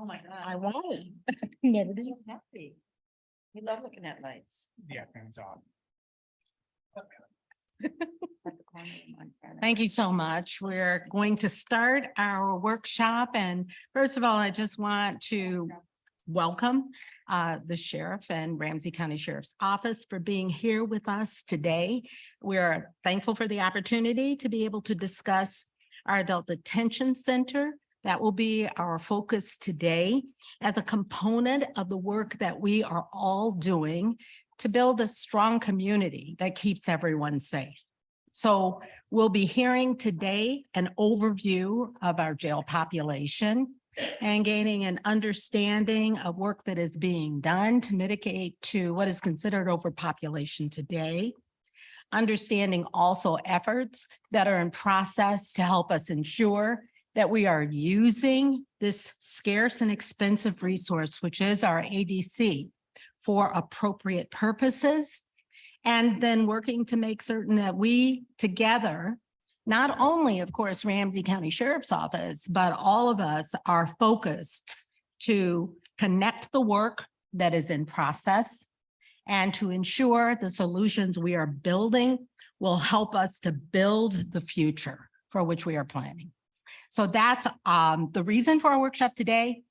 Oh my God. I won't. Never I'm did. so happy. We love looking at lights. Yeah, hands on. Thank you so much. We're going to start our workshop. And first of all, I just want to welcome the sheriff and Ramsey County Sheriff's Office for being here with us today. We're thankful for the opportunity to be able to discuss our adult detention center. That will be our focus today as a component of the work that we are all doing to build a strong community that keeps everyone safe. So we'll be hearing today an overview of our jail population and gaining an understanding of work that is being done to mitigate to what is considered overpopulation today. Understanding also efforts that are in process to help us ensure that we are using this scarce and expensive resource, which is our ADC, for appropriate purposes. And then working to make certain that we together, not only, of course, Ramsey County Sheriff's Office, but all of us are focused to connect the work that is in process and to ensure the solutions we are building will help us to build the future for which we are planning. So that's the reason for our workshop today.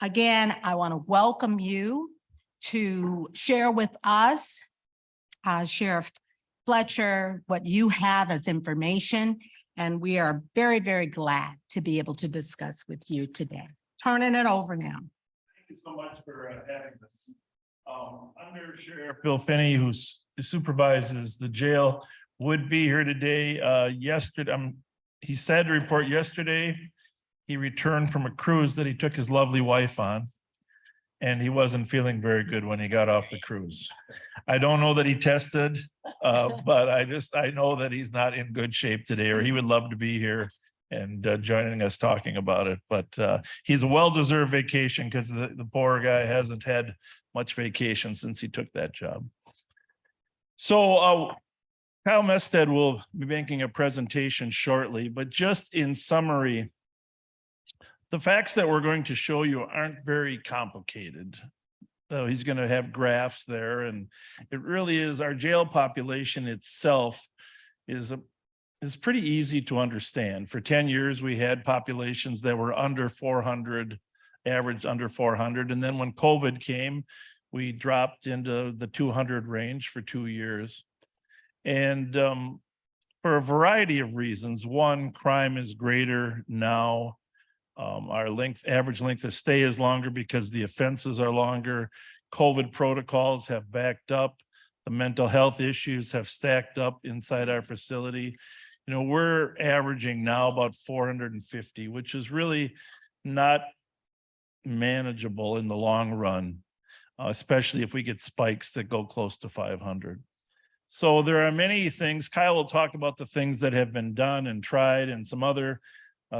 Again, I want to welcome you to share with us, Sheriff Fletcher, what you have as information. And we are very, very glad to be able to discuss with you today. Turning it over now. Thank you so much for having this. Under Sheriff Bill Finney, who supervises the jail, would be here today. Yesterday, he said to report yesterday, he returned from a cruise that he took his lovely wife on. And he wasn't feeling very good when he got off the cruise. I don't know that he tested, but I know that he's not in good shape today, or he would love to be here and joining us talking about it. But he's a well-deserved vacation because the poor guy hasn't had much vacation since he took that job. So Kyle Mested will be making a presentation shortly, but just in summary, the facts that we're going to show you aren't very complicated. So he's going to have graphs there, and it really is, our jail population itself is pretty easy to understand. For 10 years, we had populations that were under 400, averaged under 400. And then when COVID came, we dropped into the 200 range for 2 years. And for a variety of reasons, one, crime is greater now. Our average length of stay is longer because the offenses are longer. COVID protocols have backed up. The mental health issues have stacked up inside our facility. You know, we're averaging now about 450, which is really not manageable in the long run, especially if we get spikes that go close to 500. So there are many things. Kyle will talk about the things that have been done and tried and some other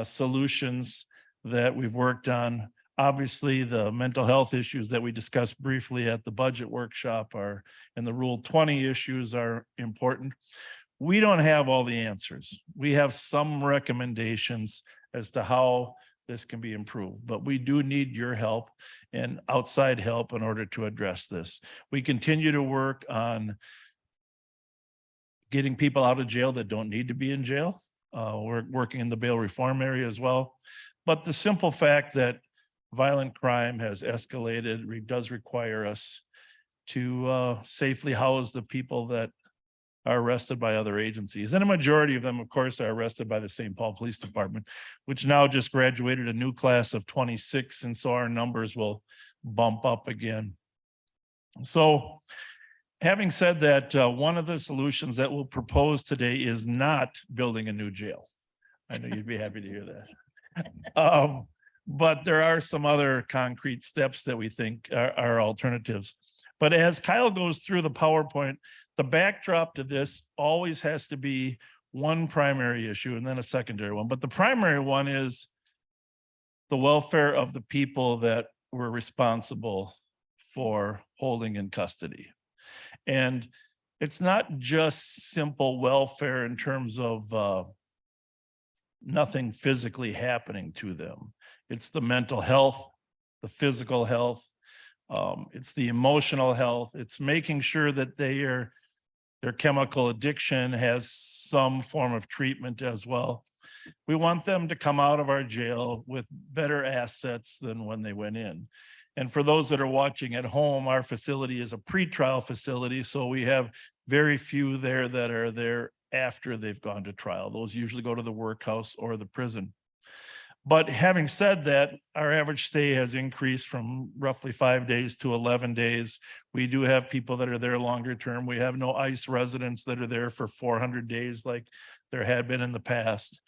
solutions that we've worked on. Obviously, the mental health issues that we discussed briefly at the budget workshop and the Rule 20 issues are important. We don't have all the answers. We have some recommendations as to how this can be improved, but we do need your help and outside help in order to address this. We continue to work on getting people out of jail that don't need to be in jail. We're working in the bail reform area as well. But the simple fact that violent crime has escalated does require us to safely house the people that are arrested by other agencies. And a majority of them, of course, are arrested by the St. Paul Police Department, which now just graduated a new class of 26. And so our numbers will bump up again. So having said that, one of the solutions that we'll propose today is not building a new jail. I know you'd be happy to hear that. But there are some other concrete steps that we think are alternatives. But as Kyle goes through the PowerPoint, the backdrop to this always has to be one primary issue and then a secondary one. But the primary one is the welfare of the people that we're responsible for holding in custody. And it's not just simple welfare in terms of nothing physically happening to them. It's the mental health, the physical health. It's the emotional health. It's making sure that their chemical addiction has some form of treatment as well. We want them to come out of our jail with better assets than when they went in. And for those that are watching at home, our facility is a pretrial facility, so we have very few there that are there after they've gone to trial. Those usually go to the workhouse or the prison. But having said that, our average stay has increased from roughly 5 days to 11 days. We do have people that are there longer term. We have no ICE residents that are there for 400 days like there had been in the past.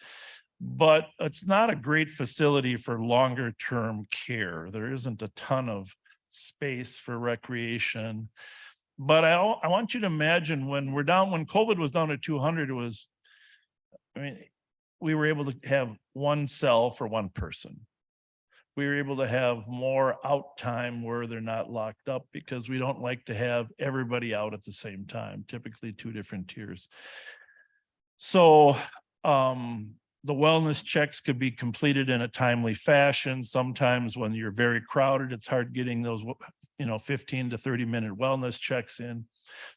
But it's not a great facility for longer term care. There isn't a ton of space for recreation. But I want you to imagine when COVID was down to 200, we were able to have one cell for one person. We were able to have more out time where they're not locked up because we don't like to have everybody out at the same time, typically 2 different tiers. So the wellness checks could be completed in a timely fashion. Sometimes when you're very crowded, it's hard getting those 15 to 30-minute wellness checks in.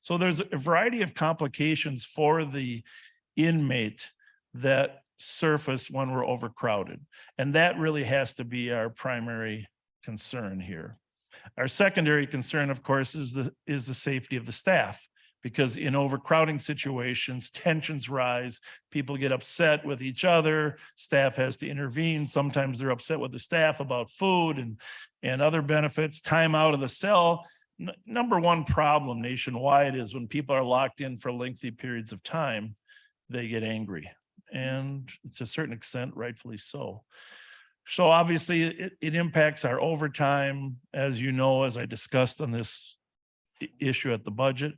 So there's a variety of complications for the inmate that surface when we're overcrowded. And that really has to be our primary concern here. Our secondary concern, of course, is the safety of the staff, because in overcrowding situations, tensions rise, people get upset with each other, staff has to intervene. Sometimes they're upset with the staff about food and other benefits, time out of the cell. Number one problem nationwide is when people are locked in for lengthy periods of time, they get angry. And to a certain extent, rightfully so. So obviously it impacts our overtime, as you know, as I discussed on this issue at the budget.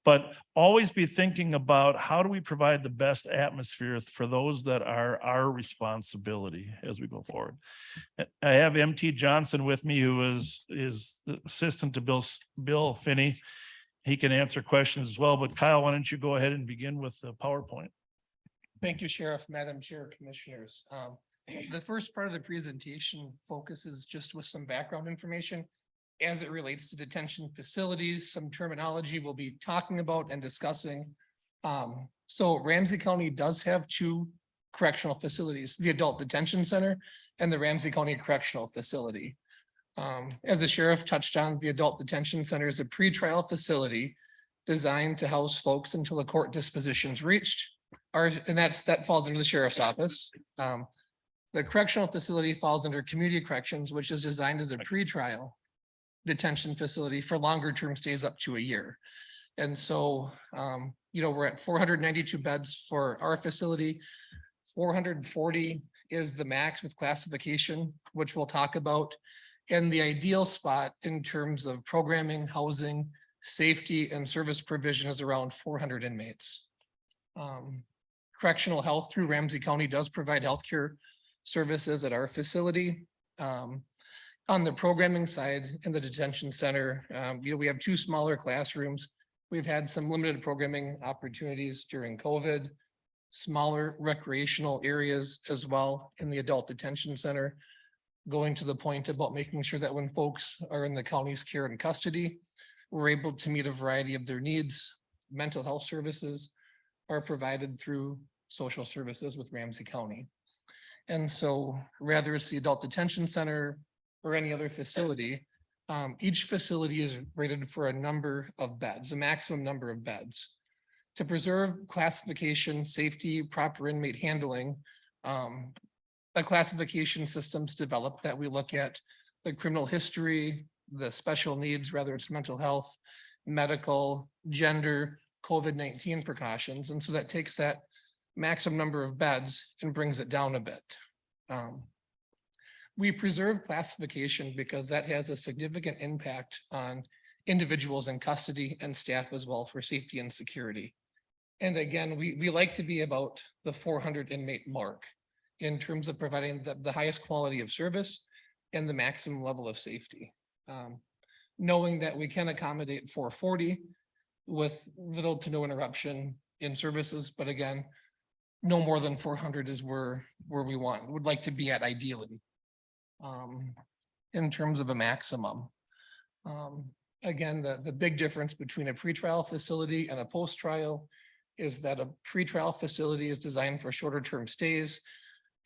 But always be thinking about how do we provide the best atmosphere for those that are our responsibility as we go forward. I have MT Johnson with me, who is the assistant to Bill Finney. He can answer questions as well, but Kyle, why don't you go ahead and begin with the PowerPoint? Thank you, Sheriff, Madam Chair, Commissioners. The first part of the presentation focuses just with some background information as it relates to detention facilities, some terminology we'll be talking about and discussing. So Ramsey County does have 2 correctional facilities, the Adult Detention Center and the Ramsey County Correctional Facility. As the sheriff touched on, the Adult Detention Center is a pretrial facility designed to house folks until a court disposition is reached. And that falls under the sheriff's office. The correctional facility falls under community corrections, which is designed as a pretrial detention facility for longer term stays up to a year. And so, we're at 492 beds for our facility. 440 is the max with classification, which we'll talk about. And the ideal spot in terms of programming, housing, safety, and service provision is around 400 inmates. Correctional health through Ramsey County does provide healthcare services at our facility. On the programming side in the detention center, we have 2 smaller classrooms. We've had some limited programming opportunities during COVID, smaller recreational areas as well in the adult detention center, going to the point about making sure that when folks are in the county's care and custody, we're able to meet a variety of their needs. Mental health services are provided through social services with Ramsey County. And so rather it's the adult detention center or any other facility, each facility is rated for a number of beds, a maximum number of beds. To preserve classification, safety, proper inmate handling, a classification system's developed that we look at the criminal history, the special needs, whether it's mental health, medical, gender, COVID-19 precautions. And so that takes that maximum number of beds and brings it down a bit. We preserve classification because that has a significant impact on individuals in custody and staff as well for safety and security. And again, we like to be about the 400 inmate mark in terms of providing the highest quality of service and the maximum level of safety. Knowing that we can accommodate 440 with little to no interruption in services, but again, no more than 400 is where we would like to be at ideally. in terms of a maximum. Again, the big difference between a pretrial facility and a post-trial is that a pretrial facility is designed for shorter term stays.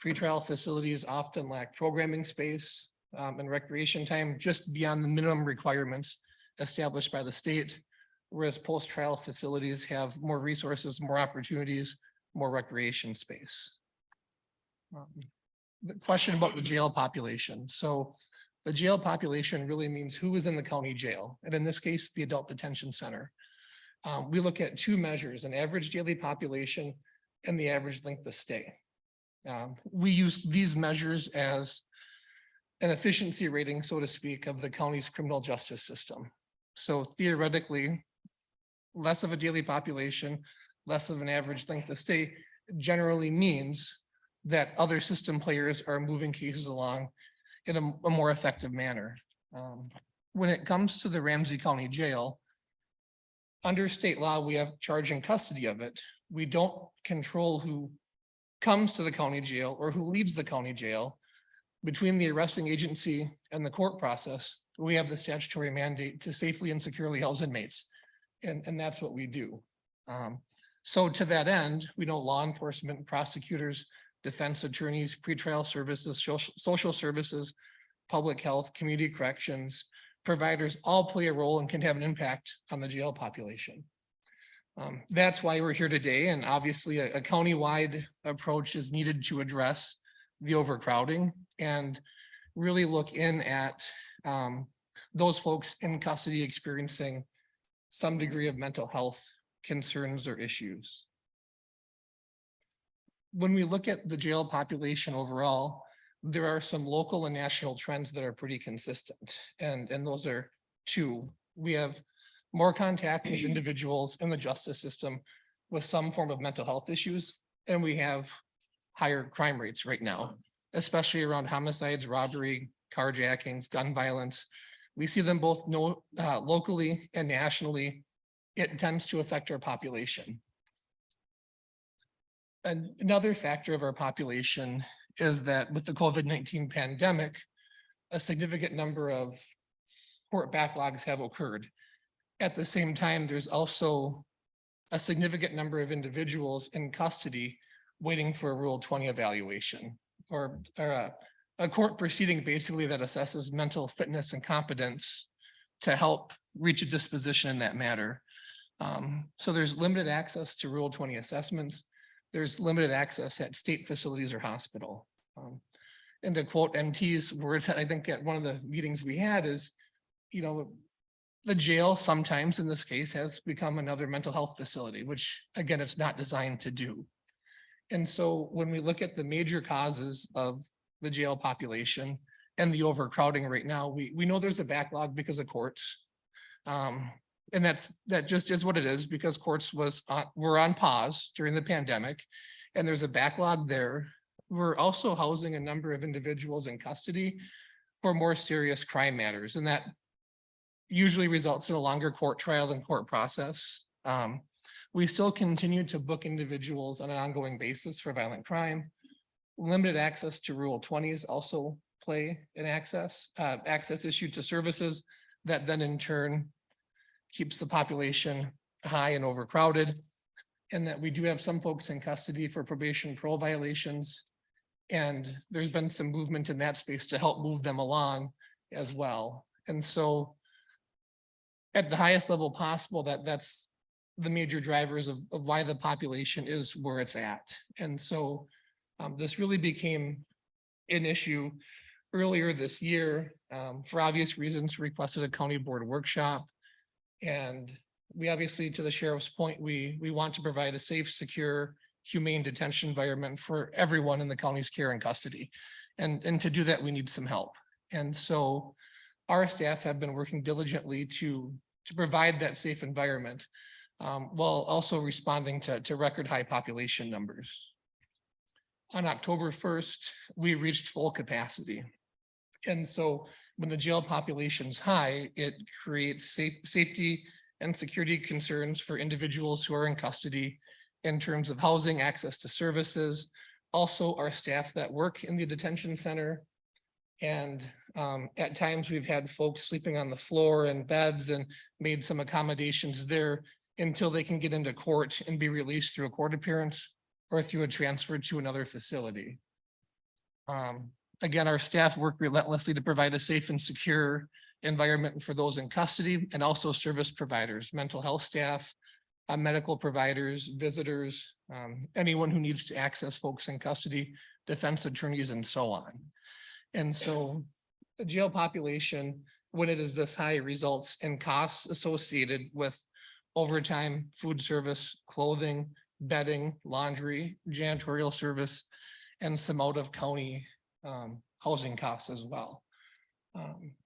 Pretrial facilities often lack programming space and recreation time just beyond the minimum requirements established by the state, whereas post-trial facilities have more resources, more opportunities, more recreation space. The question about the jail population. So the jail population really means who is in the county jail, and in this case, the adult detention center. We look at two measures, an average daily population and the average length of stay. We use these measures as an efficiency rating, so to speak, of the county's criminal justice system. So theoretically, less of a daily population, less of an average length of stay generally means that other system players are moving cases along in a more effective manner. When it comes to the Ramsey County Jail, under state law, we have charge and custody of it. We don't control who comes to the county jail or who leaves the county jail. Between the arresting agency and the court process, we have the statutory mandate to safely and securely house inmates. And that's what we do. So to that end, we know law enforcement, prosecutors, defense attorneys, pretrial services, social services, public health, community corrections, providers all play a role and can have an impact on the jail population. That's why we're here today. And obviously a county-wide approach is needed to address the overcrowding and really look in at those folks in custody experiencing some degree of mental health concerns or issues. When we look at the jail population overall, there are some local and national trends that are pretty consistent. And those are two. We have more contact with individuals in the justice system with some form of mental health issues, and we have higher crime rates right now, especially around homicides, robbery, carjackings, gun violence. We see them both locally and nationally. It tends to affect our population. And another factor of our population is that with the COVID-19 pandemic, a significant number of court backlogs have occurred. At the same time, there's also a significant number of individuals in custody waiting for a Rule 20 evaluation or a court proceeding basically that assesses mental fitness and competence to help reach a disposition in that matter. So there's limited access to Rule 20 assessments. There's limited access at state facilities or hospital. And to quote MT's words, I think at one of the meetings we had is, you know, the jail sometimes in this case has become another mental health facility, which again, it's not designed to do. And so when we look at the major causes of the jail population and the overcrowding right now, we know there's a backlog because of courts. And that just is what it is because courts were on pause during the pandemic and there's a backlog there. We're also housing a number of individuals in custody for more serious crime matters, and that usually results in a longer court trial than court process. We still continue to book individuals on an ongoing basis for violent crime. Limited access to Rule 20s also play an access issue to services that then in turn keeps the population high and overcrowded. And that we do have some folks in custody for probation parole violations. And there's been some movement in that space to help move them along as well. And so at the highest level possible, that's the major drivers of why the population is where it's at. And so this really became an issue earlier this year. For obvious reasons, requested a county board workshop. And we obviously, to the sheriff's point, we want to provide a safe, secure, humane detention environment for everyone in the county's care and custody. And to do that, we need some help. And so our staff have been working diligently to provide that safe environment while also responding to record high population numbers. On October 1st, we reached full capacity. And so when the jail population's high, it creates safety and security concerns for individuals who are in custody in terms of housing, access to services, also our staff that work in the detention center. And At times, we've had folks sleeping on the floor in beds and made some accommodations there until they can get into court and be released through a court appearance or through a transfer to another facility. Again, our staff work relentlessly to provide a safe and secure environment for those in custody and also service providers, mental health staff, medical providers, visitors, anyone who needs to access folks in custody, defense attorneys, and so on. And so the jail population, when it is this high, results in costs associated with overtime, food service, clothing, bedding, laundry, janitorial service, and some out of county housing costs as well.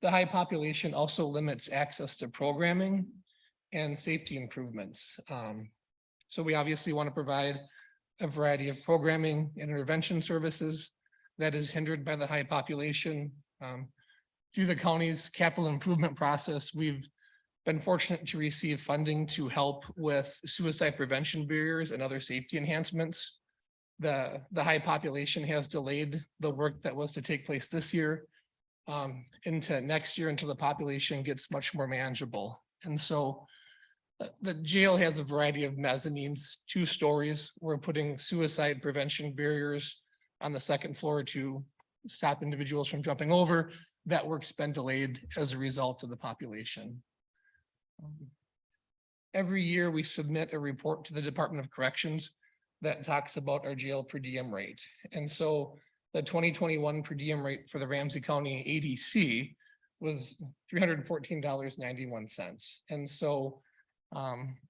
The high population also limits access to programming and safety improvements. So we obviously want to provide a variety of programming and intervention services that is hindered by the high population. Through the county's capital improvement process, we've been fortunate to receive funding to help with suicide prevention barriers and other safety enhancements. The high population has delayed the work that was to take place this year into next year until the population gets much more manageable. And so the jail has a variety of mezzanines, 2 stories. We're putting suicide prevention barriers on the 2nd floor to stop individuals from jumping over. That work's been delayed as a result of the population. Every year we submit a report to the Department of Corrections that talks about our jail per diem rate. And so the 2021 per diem rate for the Ramsey County ADC was $314.91. And so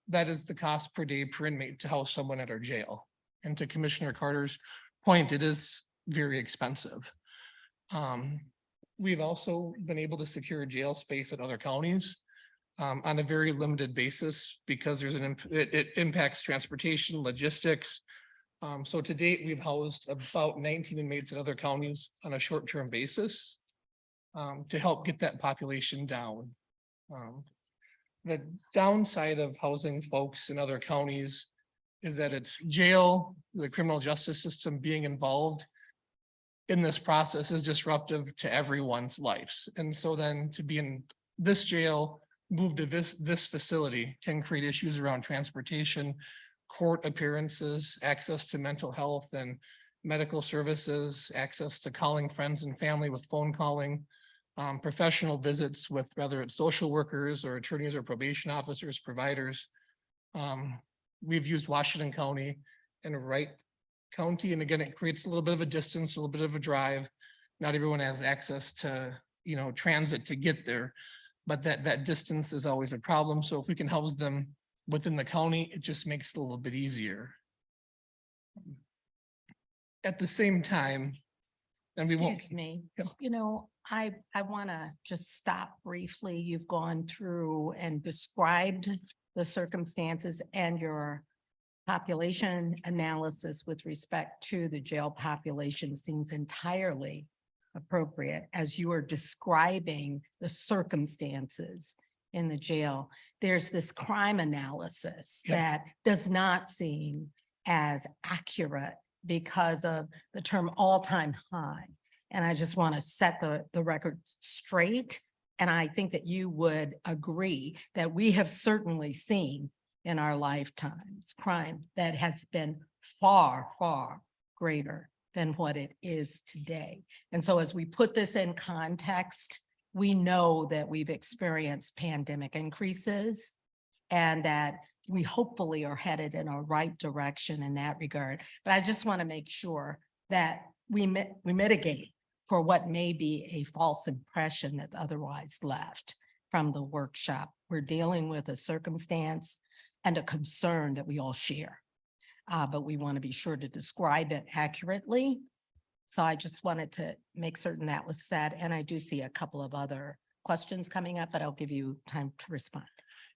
that is the cost per day per inmate to house someone at our jail. And to Commissioner Carter's point, it is very expensive. We've also been able to secure jail space at other counties on a very limited basis because there's it impacts transportation, logistics. So to date, we've housed about 19 inmates in other counties on a short-term basis to help get that population down. The downside of housing folks in other counties is that it's jail, the criminal justice system being involved in this process is disruptive to everyone's lives. And so then to be in this jail, move to this facility can create issues around transportation, court appearances, access to mental health and medical services, access to calling friends and family with phone calling, professional visits with whether it's social workers or attorneys or probation officers, providers. We've used Washington County and Wright County. And again, it creates a little bit of a distance, a little bit of a drive. Not everyone has access to, transit to get there, but that distance is always a problem. So if we can house them within the county, it just makes it a little bit easier. At the same time, and we won't. Excuse me, Yeah. I want to just stop briefly. You've gone through and described the circumstances and your population analysis with respect to the jail population seems entirely appropriate as you are describing the circumstances in the jail. There's this crime analysis that does not seem as accurate because of the term all-time high. And I just want to set the record straight. And I think that you would agree that we have certainly seen in our lifetimes crime that has been far, far greater than what it is today. And so as we put this in context, we know that we've experienced pandemic increases and that we hopefully are headed in a right direction in that regard. But I just want to make sure that we mitigate for what may be a false impression that's otherwise left from the workshop. We're dealing with a circumstance and a concern that we all share, but we want to be sure to describe it accurately. So I just wanted to make certain that was said, and I do see a couple of other questions coming up, but I'll give you time to respond.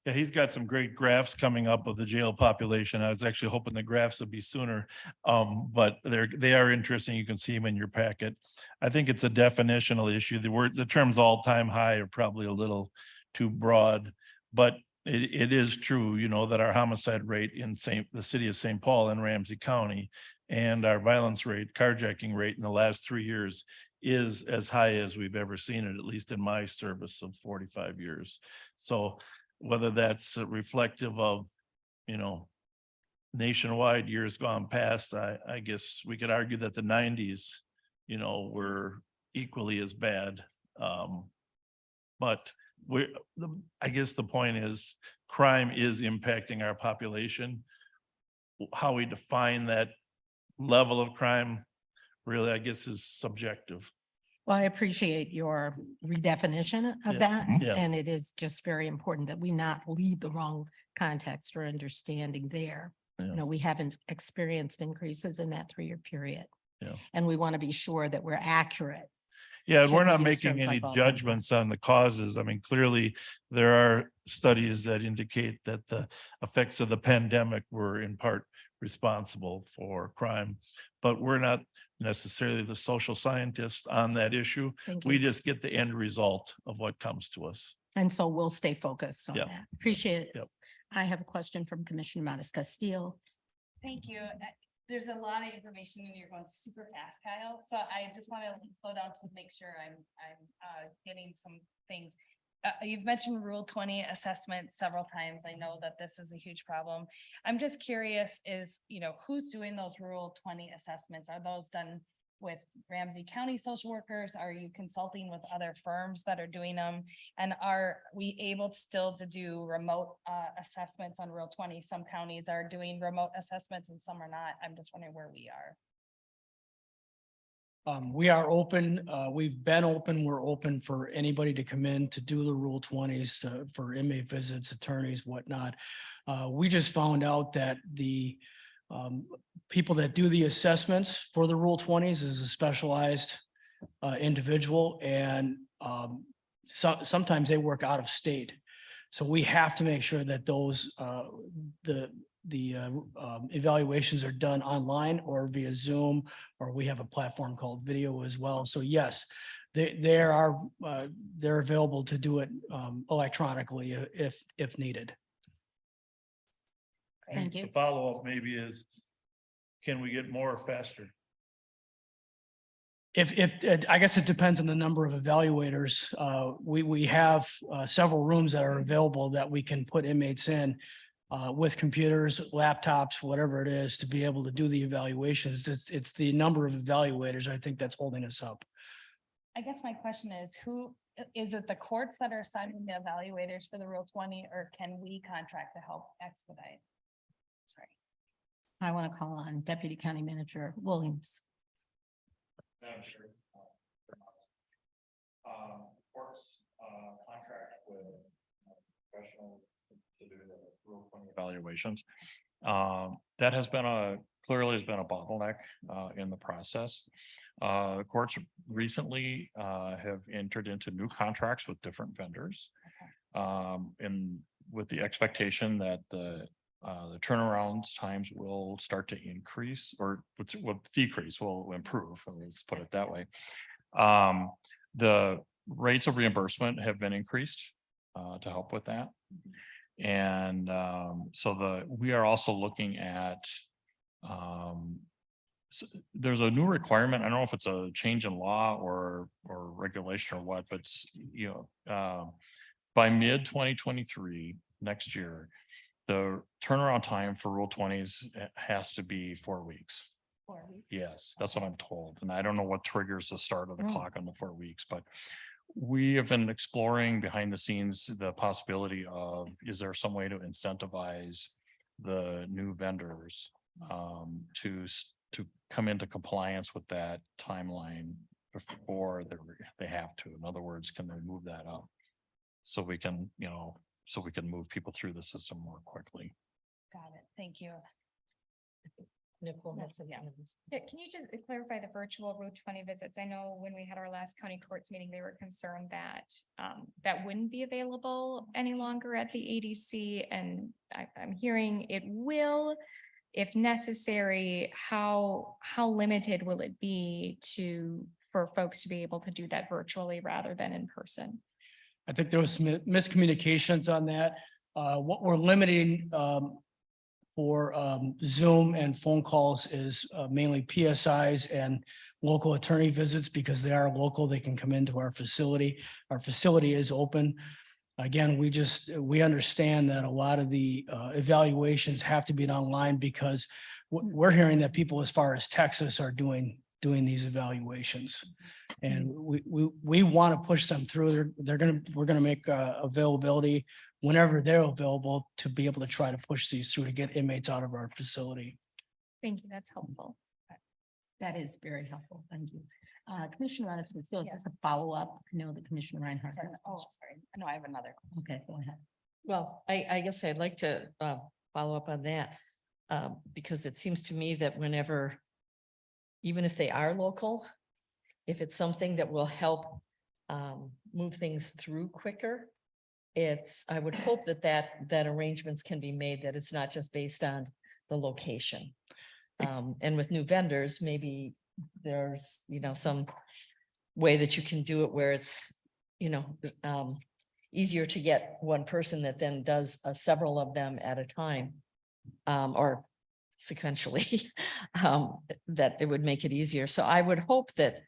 Yeah, he's got some great graphs coming up of the jail population. I was actually hoping the graphs would be sooner, but they are interesting. You can see them in your packet. I think it's a definitional issue. The terms all-time high are probably a little too broad, but it is true, that our homicide rate in the city of St. Paul and Ramsey County and our violence rate, carjacking rate in the last 3 years is as high as we've ever seen it, at least in my service of 45 years. So whether that's reflective of, nationwide years gone past, I guess we could argue that the 90s, were equally as bad. But I guess the point is crime is impacting our population. How we define that level of crime really, I guess, is subjective. Well, I appreciate your redefinition of Yeah. that. Yeah. And it is just very important that we not leave the wrong context or understanding there. Yeah. We haven't experienced increases in that 3-year period. Yeah. And we want to be sure that we're accurate. Yeah, and Should we're we not use making terms any like all judgments on the causes. I mean, clearly, there are studies that indicate that the effects of the pandemic were in part responsible for crime. But we're not necessarily the social scientists on that issue. Thank We you. just get the end result of what comes to us. And so we'll stay focused on Yeah. that. Appreciate it. Yep. I have a question from Commissioner Modis Castile. Thank you. There's a lot of information and you're going super fast, Kyle. So I just want to slow down to make sure I'm getting some things. You've mentioned Rule 20 assessment several times. I know that this is a huge problem. I'm just curious is, who's doing those Rule 20 assessments? Are those done with Ramsey County social workers? Are you consulting with other firms that are doing them? And are we able still to do remote assessments on Rule 20? Some counties are doing remote assessments and some are not. I'm just wondering where we are. We are open, we've been open, we're open for anybody to come in to do the Rule 20s for inmate visits, attorneys, whatnot. We just found out that the people that do the assessments for the Rule 20s is a specialized individual, and sometimes they work out of state. So we have to make sure that those the evaluations are done online or via Zoom, or we have a platform called video as well. So yes, they're available to do it electronically if needed. Thank you. The follow-up maybe is, can we get more faster? If I guess it depends on the number of evaluators. We have several rooms that are available that we can put inmates in with computers, laptops, whatever it is, to be able to do the evaluations. It's the number of evaluators, I think, that's holding us up. I guess my question is, is it the courts that are assigning the evaluators for the Rule 20, or can we contract to help expedite? Sorry. I want to call on Deputy County Manager Williams. Sure. Courts contract with professional to do the Rule 20 evaluations. That has been clearly has been a bottleneck in the process. Courts recently have entered into new contracts with different vendors. And with the expectation that the turnaround times will start to increase, or will decrease, will improve, let's put it that way. The rates of reimbursement have been increased to help with that. And so we are also looking at there's a new requirement. I don't know if it's a change in law or regulation or what, but by mid 2023 next year, the turnaround time for Rule 20s has to be 4 weeks. 4 weeks. Yes, that's what I'm told. And I don't know what triggers the start of the clock on the 4 weeks, but we have been exploring behind the scenes the possibility of, is there some way to incentivize the new vendors to come into compliance with that timeline before they have to? In other words, can they move that up so we can, so we can move people through the system more quickly? Got it. Thank you. Nicole, Yeah, can you just clarify the virtual Route 20 visits? I know when we had our last county courts meeting, they were concerned that that wouldn't be available any longer at the ADC, and I'm hearing it will, if necessary. How limited will it be for folks to be able to do that virtually rather than in person? I think there was some miscommunications on that. What we're limiting for Zoom and phone calls is mainly PSIs, and local attorney visits because they are local. They can come into our facility. Our facility is open. Again, we understand that a lot of the evaluations have to be done online because we're hearing that people as far as Texas are doing these evaluations. And we want to push them through. We're gonna make availability whenever they're available to be able to try to push these through to get inmates out of our facility. Thank you. That's helpful. That is very helpful. Thank you. Commissioner Anderson, still, is this a follow-up? I know that Commissioner Reinhardt. Sorry. has a Oh, question. sorry. No, I have another. Okay, go ahead. Well, I guess I'd like to follow up on that. Because it seems to me that whenever, even if they are local, if it's something that will help move things through quicker, I would hope that arrangements can be made, that it's not just based on the location. And with new vendors, maybe there's, some way that you can do it where it's, easier to get one person that then does several of them at a time. Or sequentially, that it would make it easier. So I would hope that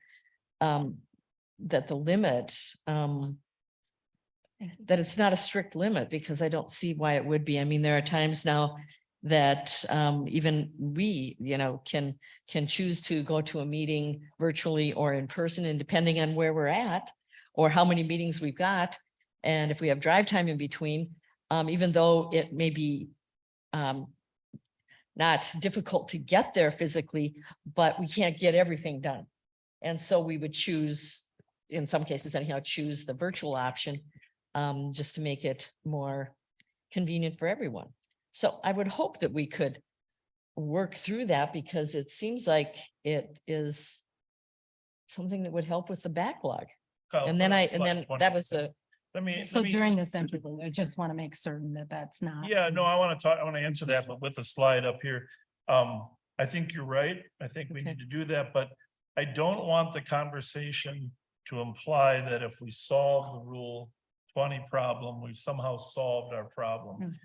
the limit, that it's not a strict limit, because I don't see why it would be. I mean, there are times now that even we, can choose to go to a meeting virtually or in person, and depending on where we're at or how many meetings we've got, and if we have drive time in between, even though it may be not difficult to get there physically, but we can't get everything done. And so we would choose, in some cases anyhow, choose the virtual option, just to make it more convenient for everyone. So I would hope that we could work through that, because it seems like it is something that would help with the backlog. Kyle, And put then up that slide 20. was Let me. So during this interval, I just want to make certain that that's not. Yeah, no, I want to answer that, but with the slide up here. I think you're right. I think we Okay. need to do that, but I don't want the conversation to imply that if we solve the Rule 20 problem, we've somehow solved our problem.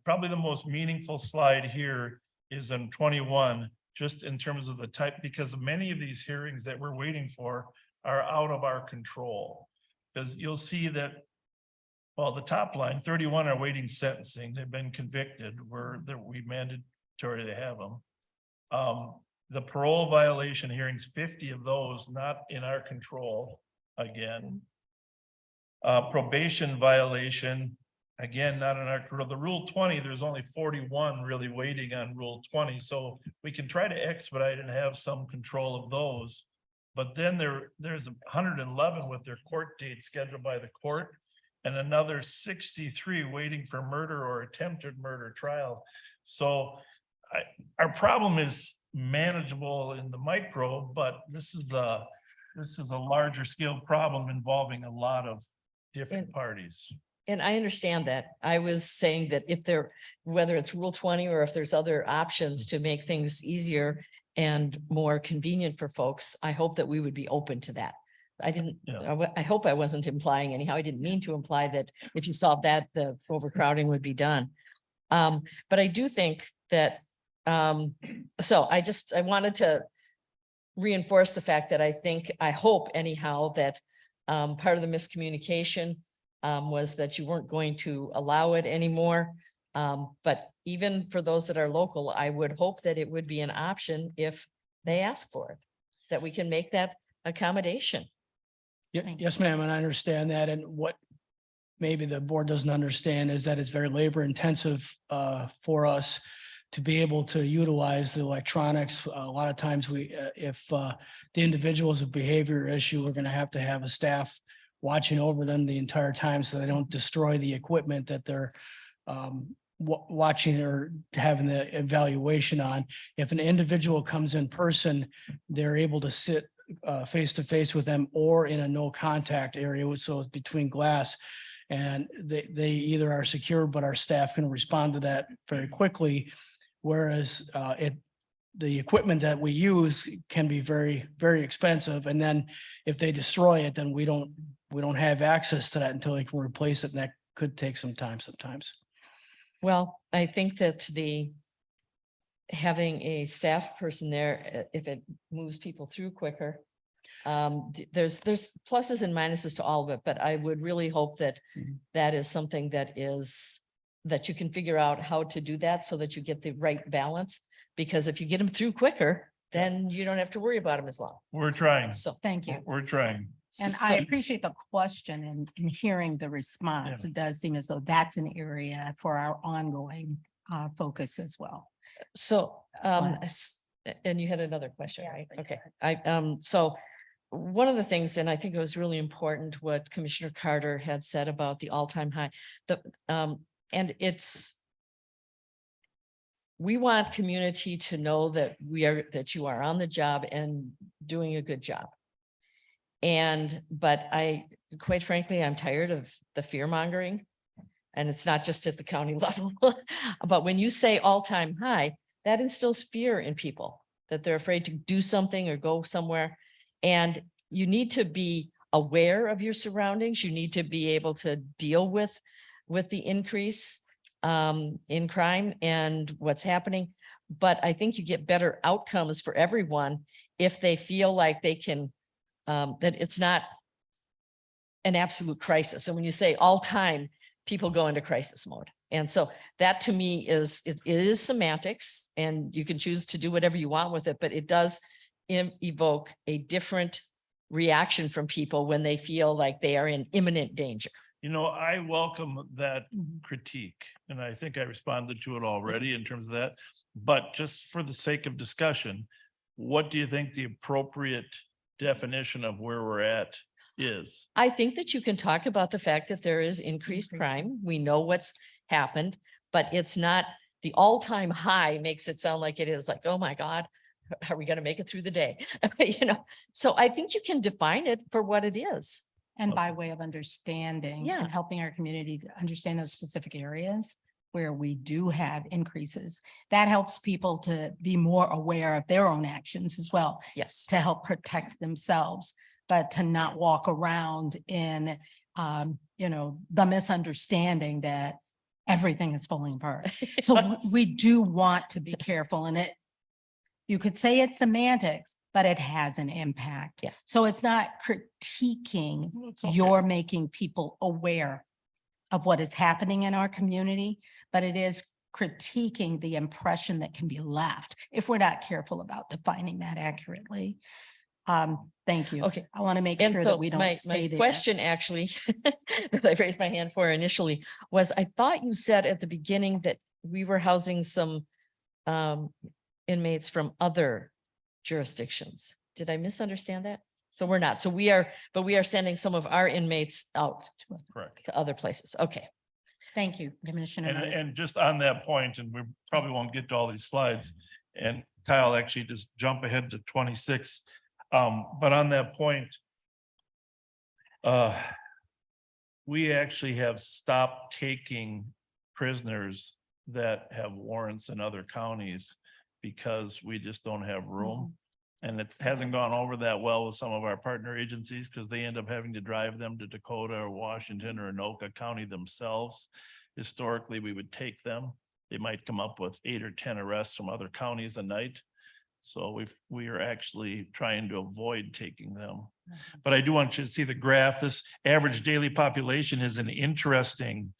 Probably the most meaningful slide here is in 21, just in terms of the type, because many of these hearings that we're waiting for are out of our control. Because you'll see that, well, the top line, 31 are waiting sentencing. They've been convicted. We mandatory to have them. The parole violation hearings, 50 of those not in our control again. Probation violation, again, not in our control. The Rule 20, there's only 41 really waiting on Rule 20. So we can try to expedite and have some control of those. But then there's 111 with their court date scheduled by the court, and another 63 waiting for murder or attempted murder trial. So our problem is manageable in the micro, but this is a larger scale problem involving a lot of different parties. And I understand that. I was saying that whether it's Rule 20 or if there's other options to make things easier and more convenient for folks, I hope that we would be open to that. I hope I wasn't implying anyhow. I didn't mean to imply that if you solve that, the overcrowding would be done. But I do think that, so I wanted to reinforce the fact that I hope anyhow that part of the miscommunication was that you weren't going to allow it anymore. But even for those that are local, I would hope that it would be an option if they ask for it, that we can make that accommodation. Yes, ma'am, and I understand that. And what maybe the board doesn't understand is that it's very labor intensive for us to be able to utilize the electronics. A lot of times if the individual is a behavior issue, we're going to have a staff watching over them the entire time so they don't destroy the equipment that they're watching or having the evaluation on. If an individual comes in person, they're able to sit face to face with them or in a no contact area, so it's between glass, and they either are secure, but our staff can respond to that very quickly. Whereas the equipment that we use can be very, very expensive. And then if they destroy it, then we don't have access to that until they can replace it. And that could take some time sometimes. Well, I think that having a staff person there, if it moves people through quicker. There's pluses and minuses to all of it, but I would really hope that Mhm. that is something that you can figure out how to do that so that you get the right balance. Because if you get them through quicker, then you don't have to worry about them as long. We're trying. So. Thank you. We're trying. And so- I appreciate the question and hearing the response. It does seem as though that's an area for our ongoing focus as well. So, Wow. and you had another question, Yeah, right? like- Okay, so one of the things, and I think it was really important what Commissioner Carter had said about the all-time high, and we want community to know that that you are on the job and doing a good job. But quite frankly, I'm tired of the fear mongering. And it's not just at the county level, but when you say all-time high, that instills fear in people, that they're afraid to do something or go somewhere. And you need to be aware of your surroundings. You need to be able to deal with the increase in crime and what's happening. But I think you get better outcomes for everyone if they feel like they can, that it's not an absolute crisis. And when you say all time, people go into crisis mode. And so that to me is, it is semantics, and you can choose to do whatever you want with it, but it does evoke a different reaction from people when they feel like they are in imminent danger. You know, I welcome that Mhm. critique, and I think I responded to it already in terms of that. But just for the sake of discussion, what do you think the appropriate definition of where we're at is? I think that you can talk about the fact that there is increased crime. We know what's happened, but it's not the all-time high makes it sound like it is like, oh my God, are we going to make it through the day? So I think you can define it for what it is. And by way of understanding Yeah. and helping our community to understand those specific areas where we do have increases, that helps people to be more aware of their own actions as well, Yes. to help protect themselves, but to not walk around in, the misunderstanding that everything is falling apart. So we do want to be careful, and you could say it's semantics, but it has an impact. Yeah. So it's not critiquing, It's okay. you're making people aware of what is happening in our community, but it is critiquing the impression that can be left if we're not careful about defining that accurately. Thank you. Okay. I want to make And sure so that we my don't stay there. question actually, that I raised my hand for initially, was I thought you said at the beginning that we were housing some inmates from other jurisdictions. Did I misunderstand that? So we're not. So we are, but we are sending some of our inmates out Correct. to other places. Okay. Thank you, Commissioner. And, Moses. and just on that point, and we probably won't get to all these slides, and Kyle actually just jump ahead to 26. But on that point, we actually have stopped taking prisoners that have warrants in other counties because we just don't have room. And it hasn't gone over that well with some of our partner agencies because they end up having to drive them to Dakota or Washington or Anoka County themselves. Historically, we would take them. They might come up with 8 or 10 arrests from other counties a night. So we are actually trying to avoid taking them. But I do want you to see the graph. This average daily population is an interesting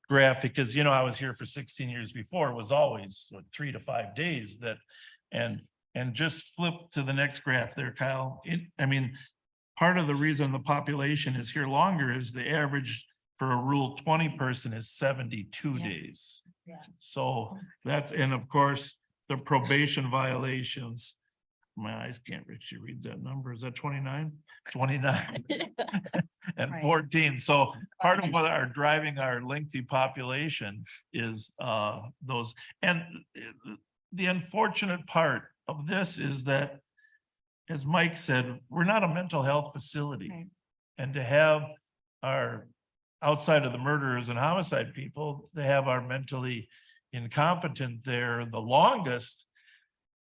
graph because, I was here for 16 years before. It was always 3 to 5 days that, and just flip to the next graph there, Kyle. Part of the reason the population is here longer is the average for a Rule 20 person is 72 Yeah. days. Yeah. So that's, and of course, the probation violations. My eyes can't actually read that number. Is that 29? 29 and Right. 14. So part of what are driving our lengthy population is those. And the unfortunate part of this is that, as Mike said, we're not a mental health facility. Right. And to have our, outside of the murderers and homicide people, they have our mentally incompetent there the longest,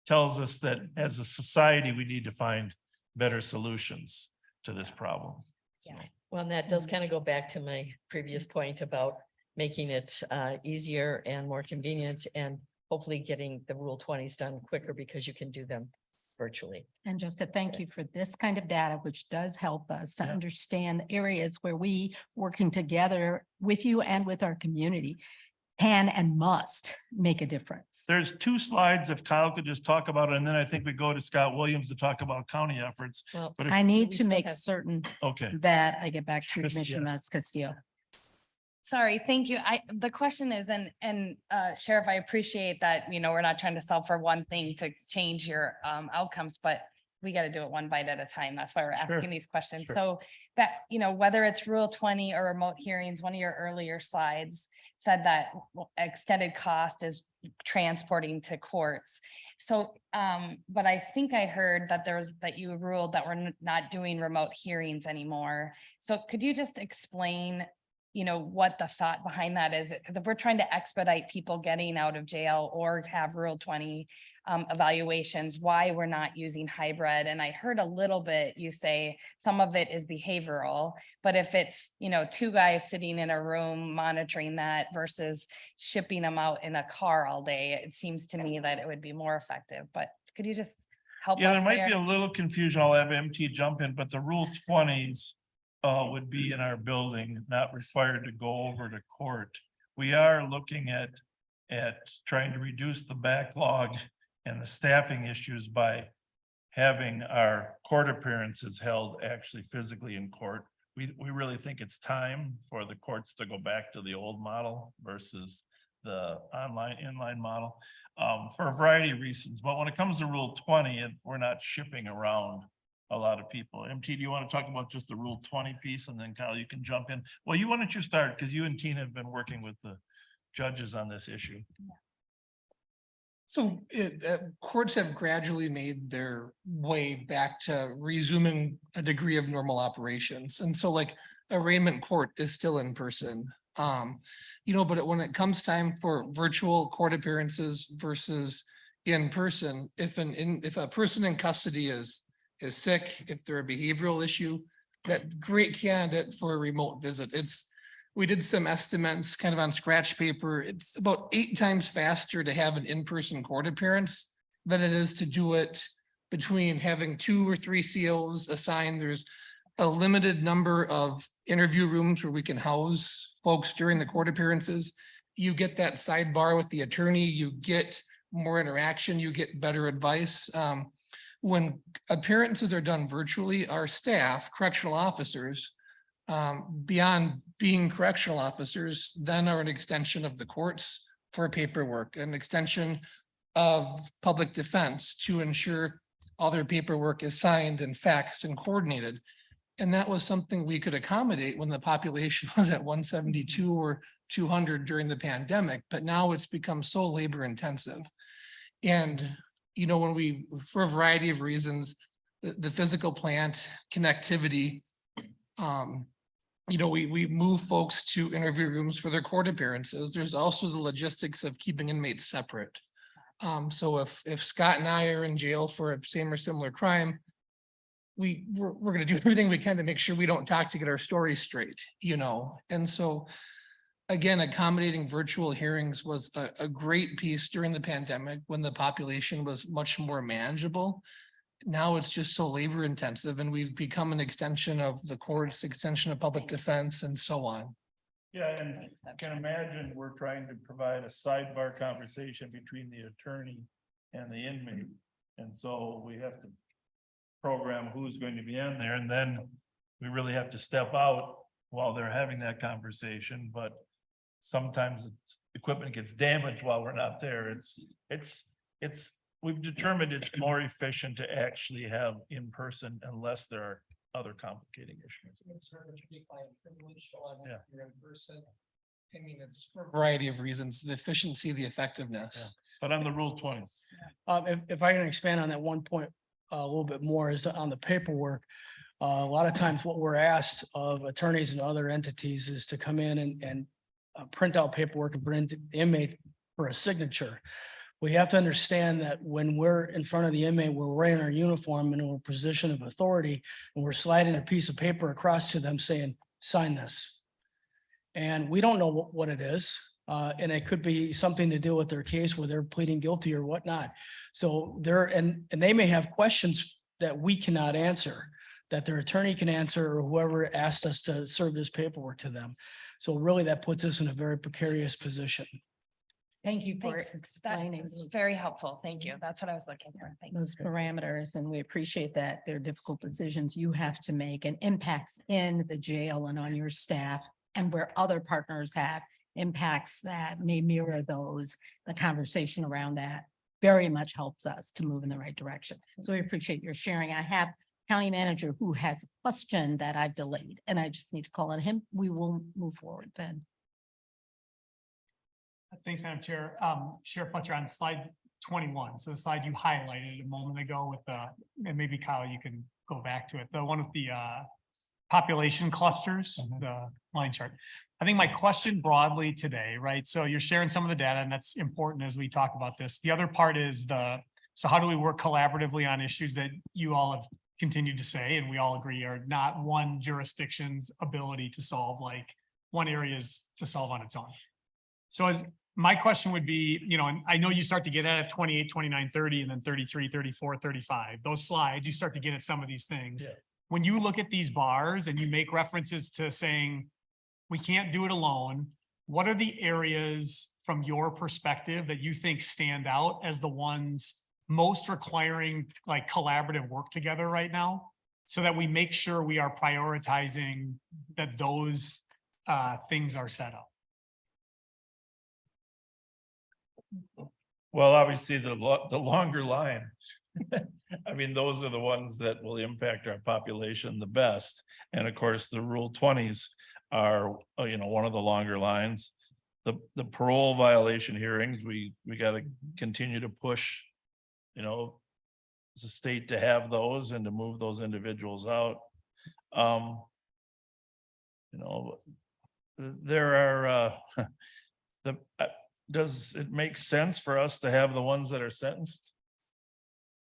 tells us that as a society, we need to find better solutions to this problem. So, Well, and that does kind of go back to my previous point about making it easier and more convenient and hopefully getting the Rule 20s done quicker because you can do them virtually. And just to thank you for this kind of data, which does help us to Yeah. understand areas where we, working together with you and with our community, can and must make a difference. There's 2 slides if Kyle could just talk about it, and then I think we go to Scott Williams to talk about county efforts. Well, But if, I need we to still make have- certain okay, that I get back to Just- yeah. Commissioner Castillo. Sorry, thank you. The question is, and Sheriff, I appreciate that, we're not trying to solve for one thing to change your outcomes, but we got to do it one bite at a time. That's why we're Sure, asking these questions. sure. So that, whether it's Rule 20 or remote hearings, one of your earlier slides said that extended cost is transporting to courts. So, but I think I heard that that you ruled that we're not doing remote hearings anymore. So could you just explain what the thought behind that is? Because if we're trying to expedite people getting out of jail or have Rule 20 evaluations, why we're not using hybrid. And I heard a little bit, you say some of it is behavioral, but if it's, 2 guys sitting in a room monitoring that versus shipping them out in a car all day, it seems to me that it would be more effective. But could you just help us yeah, there might be there? a little confusion. I'll have MT jump in, but the Rule 20s would be in our building, not required to go over to court. We are looking at trying to reduce the backlog and the staffing issues by having our court appearances held actually physically in court. We really think it's time for the courts to go back to the old model versus the inline model, for a variety of reasons. But when it comes to Rule 20, we're not shipping around a lot of people. MT, do you want to talk about just the Rule 20 piece, and then Kyle, you can jump in? Well, why don't you start, because you and Tina have been working with the judges on this issue. So courts have gradually made their way back to resuming a degree of normal operations. And so like arraignment court is still in person. But when it comes time for virtual court appearances versus in person, if a person in custody is sick, if they're a behavioral issue, that great candidate for a remote visit. We did some estimates kind of on scratch paper. It's about 8 times faster to have an in-person court appearance than it is to do it between having 2 or 3 COs assigned. There's a limited number of interview rooms where we can house folks during the court appearances. You get that sidebar with the attorney, you get more interaction, you get better advice. When appearances are done virtually, our staff, correctional officers, beyond being correctional officers, then are an extension of the courts for paperwork, an extension of public defense to ensure all their paperwork is signed and faxed and coordinated. And that was something we could accommodate when the population was at 172 or 200 during the pandemic, but now it's become so labor intensive. And, when for a variety of reasons, the physical plant connectivity, we move folks to interview rooms for their court appearances. There's also the logistics of keeping inmates separate. So if Scott and I are in jail for a same or similar crime, we're going to do everything we can to make sure we don't talk to get our stories straight, And so, again, accommodating virtual hearings was a great piece during the pandemic when the population was much more manageable. Now it's just so labor intensive, and we've become an extension of the courts, extension of public defense, and so on. Yeah, and I can imagine we're trying to provide a sidebar conversation between the attorney and the inmate. And so we have to program who's going to be in there, and then we really have to step out while they're having that conversation. But sometimes equipment gets damaged while we're not there. We've determined it's more efficient to actually have in person unless there are other complicating issues. Yeah. It's for a variety of reasons, the efficiency, the effectiveness. But on the Rule 20s. If I can expand on that one point a little bit more is on the paperwork. A lot of times what we're asked of attorneys and other entities is to come in and print out paperwork and bring it to the inmate for a signature. We have to understand that when we're in front of the inmate, we're wearing our uniform and we're in a position of authority, and we're sliding a piece of paper across to them saying, sign this. And we don't know what it is. And it could be something to do with their case where they're pleading guilty or whatnot. So and they may have questions that we cannot answer, that their attorney can answer, or whoever asked us to serve this paperwork to them. So really that puts us in a very precarious position. Thank you for Thanks. That explaining is very helpful. Thank you. That's what I was looking for. Thank you. those parameters, and we appreciate that they're difficult decisions you have to make and impacts in the jail and on your staff, and where other partners have impacts that may mirror those. The conversation around that very much helps us to move in the right direction. So we appreciate your sharing. I have county manager who has a question that I've delayed, and I just need to call on him. We will move forward then. Thanks, Madam Chair. Sheriff Butcher, on slide 21, so the slide you highlighted a moment ago with and maybe Kyle, you can go back to it, the one with the population clusters, the line chart. I think my question broadly today, right? So you're sharing some of the data, and that's important as we talk about this. The other part is so how do we work collaboratively on issues that you all have continued to say, and we all agree are not one jurisdiction's ability to solve, like one area's to solve on its own. So as my question would be, and I know you start to get at 28, 29, 30, and then 33, 34, 35, those slides, you start to get at some of these things. Yeah. When you look at these bars and you make references to saying, we can't do it alone, what are the areas from your perspective that you think stand out as the ones most requiring like collaborative work together right now? So that we make sure we are prioritizing that those things are set up. Well, obviously, the longer line. I mean, those are the ones that will impact our population the best. And of course, the Rule 20s are, one of the longer lines. The parole violation hearings, we got to continue to push, as a state to have those and to move those individuals out. There are, does it make sense for us to have the ones that are sentenced?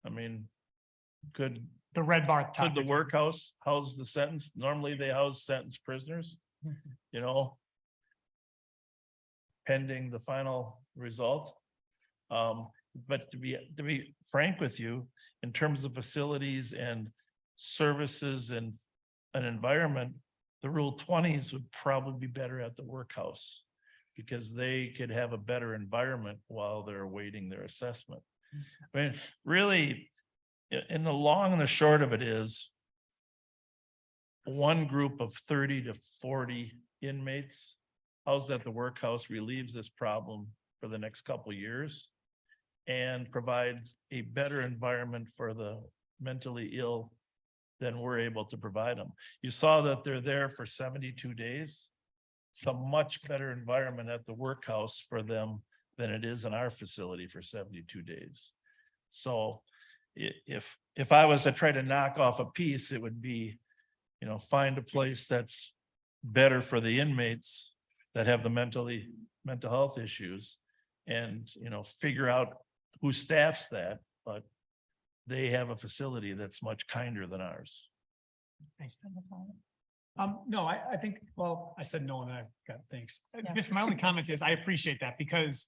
I mean, could The red bar. at the could top. the workhouse house the sentence? Normally they house sentenced prisoners, pending the final result. But to be frank with you, in terms of facilities and services and an environment, the Rule 20s would probably be better at the workhouse, because they could have a better environment while they're awaiting their assessment. I mean, really, in the long and the short of it is, one group of 30 to 40 inmates housed at the workhouse relieves this problem for the next couple of years and provides a better environment for the mentally ill than we're able to provide them. You saw that they're there for 72 days. It's a much better environment at the workhouse for them than it is in our facility for 72 days. So if I was to try to knock off a piece, it would be, find a place that's better for the inmates that have the mental health issues, and, figure out who staffs that, but they have a facility that's much kinder than ours. No, I think, well, I said no, and I got thanks. Just my only comment is I appreciate that, because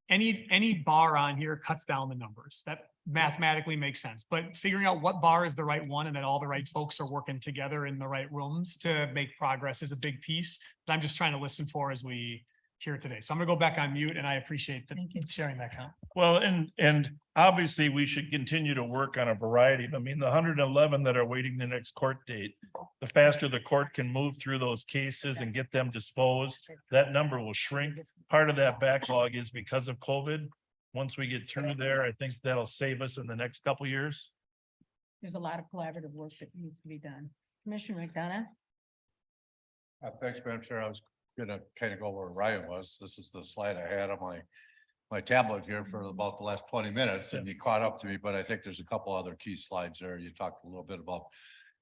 any bar on here cuts down the numbers. That mathematically makes sense, but figuring out what bar is the right one and that all the right folks are working together in the right rooms to make progress is a big piece that I'm just trying to listen for as we hear today. So I'm gonna go back on mute, and I appreciate sharing that comment. Well, and obviously we should continue to work on a variety. I mean, the 111 that are waiting the next court date, the faster the court can move through those cases and get them disposed, that number will shrink. Part of that backlog is because of COVID. Once we get through there, I think that'll save us in the next couple of years. There's a lot of collaborative work that needs to be done. Commissioner McDonough? Thanks, Madam Chair. I was gonna kind of go where Ryan was. This is the slide I had on my tablet here for about the last 20 minutes, and you caught up to me, but I think there's a couple other key slides there. You talked a little bit about,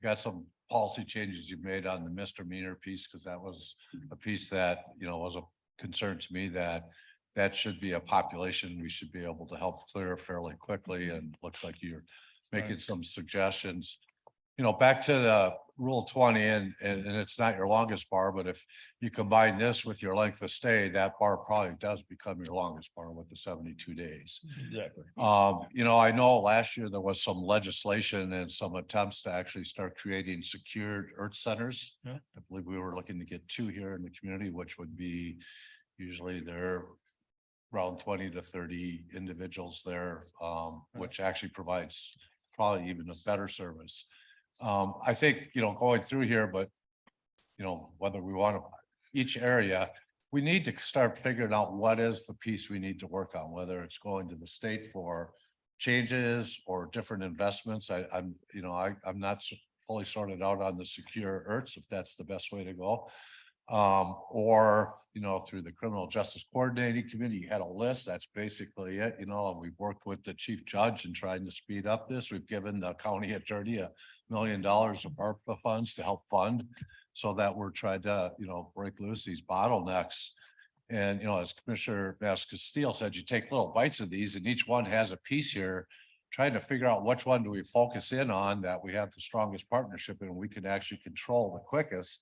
you got some policy changes you made on the misdemeanor piece, because that was a piece that, was a concern to me, that should be a population we should be able to help clear fairly quickly, and looks like you're making some suggestions. back to the rule 20 and it's not your longest bar, but if you combine this with your length of stay, that bar probably does become your longest bar with the 72 days. Exactly. I know last year there was some legislation and some attempts to actually start creating secured IRT centers. Yeah. I believe we were looking to get 2 here in the community, which would be usually they're around 20 to 30 individuals there, which actually provides probably even a better service. I think, going through here, but whether we want to, each area, we need to start figuring out what is the piece we need to work on, whether it's going to the state for changes or different investments. I'm not fully sorted out on the secure IRTs, if that's the best way to go. Or, through the Criminal Justice Coordinating Committee, you had a list, that's basically it, and we've worked with the chief judge and trying to speed up this. We've given the county attorney $1 million of ARPA funds to help fund, so that we're trying to, break loose these bottlenecks. And, as Commissioner Castile said, you take little bites of these and each one has a piece here, trying to figure out which one do we focus in on that we have the strongest partnership and we can actually control the quickest.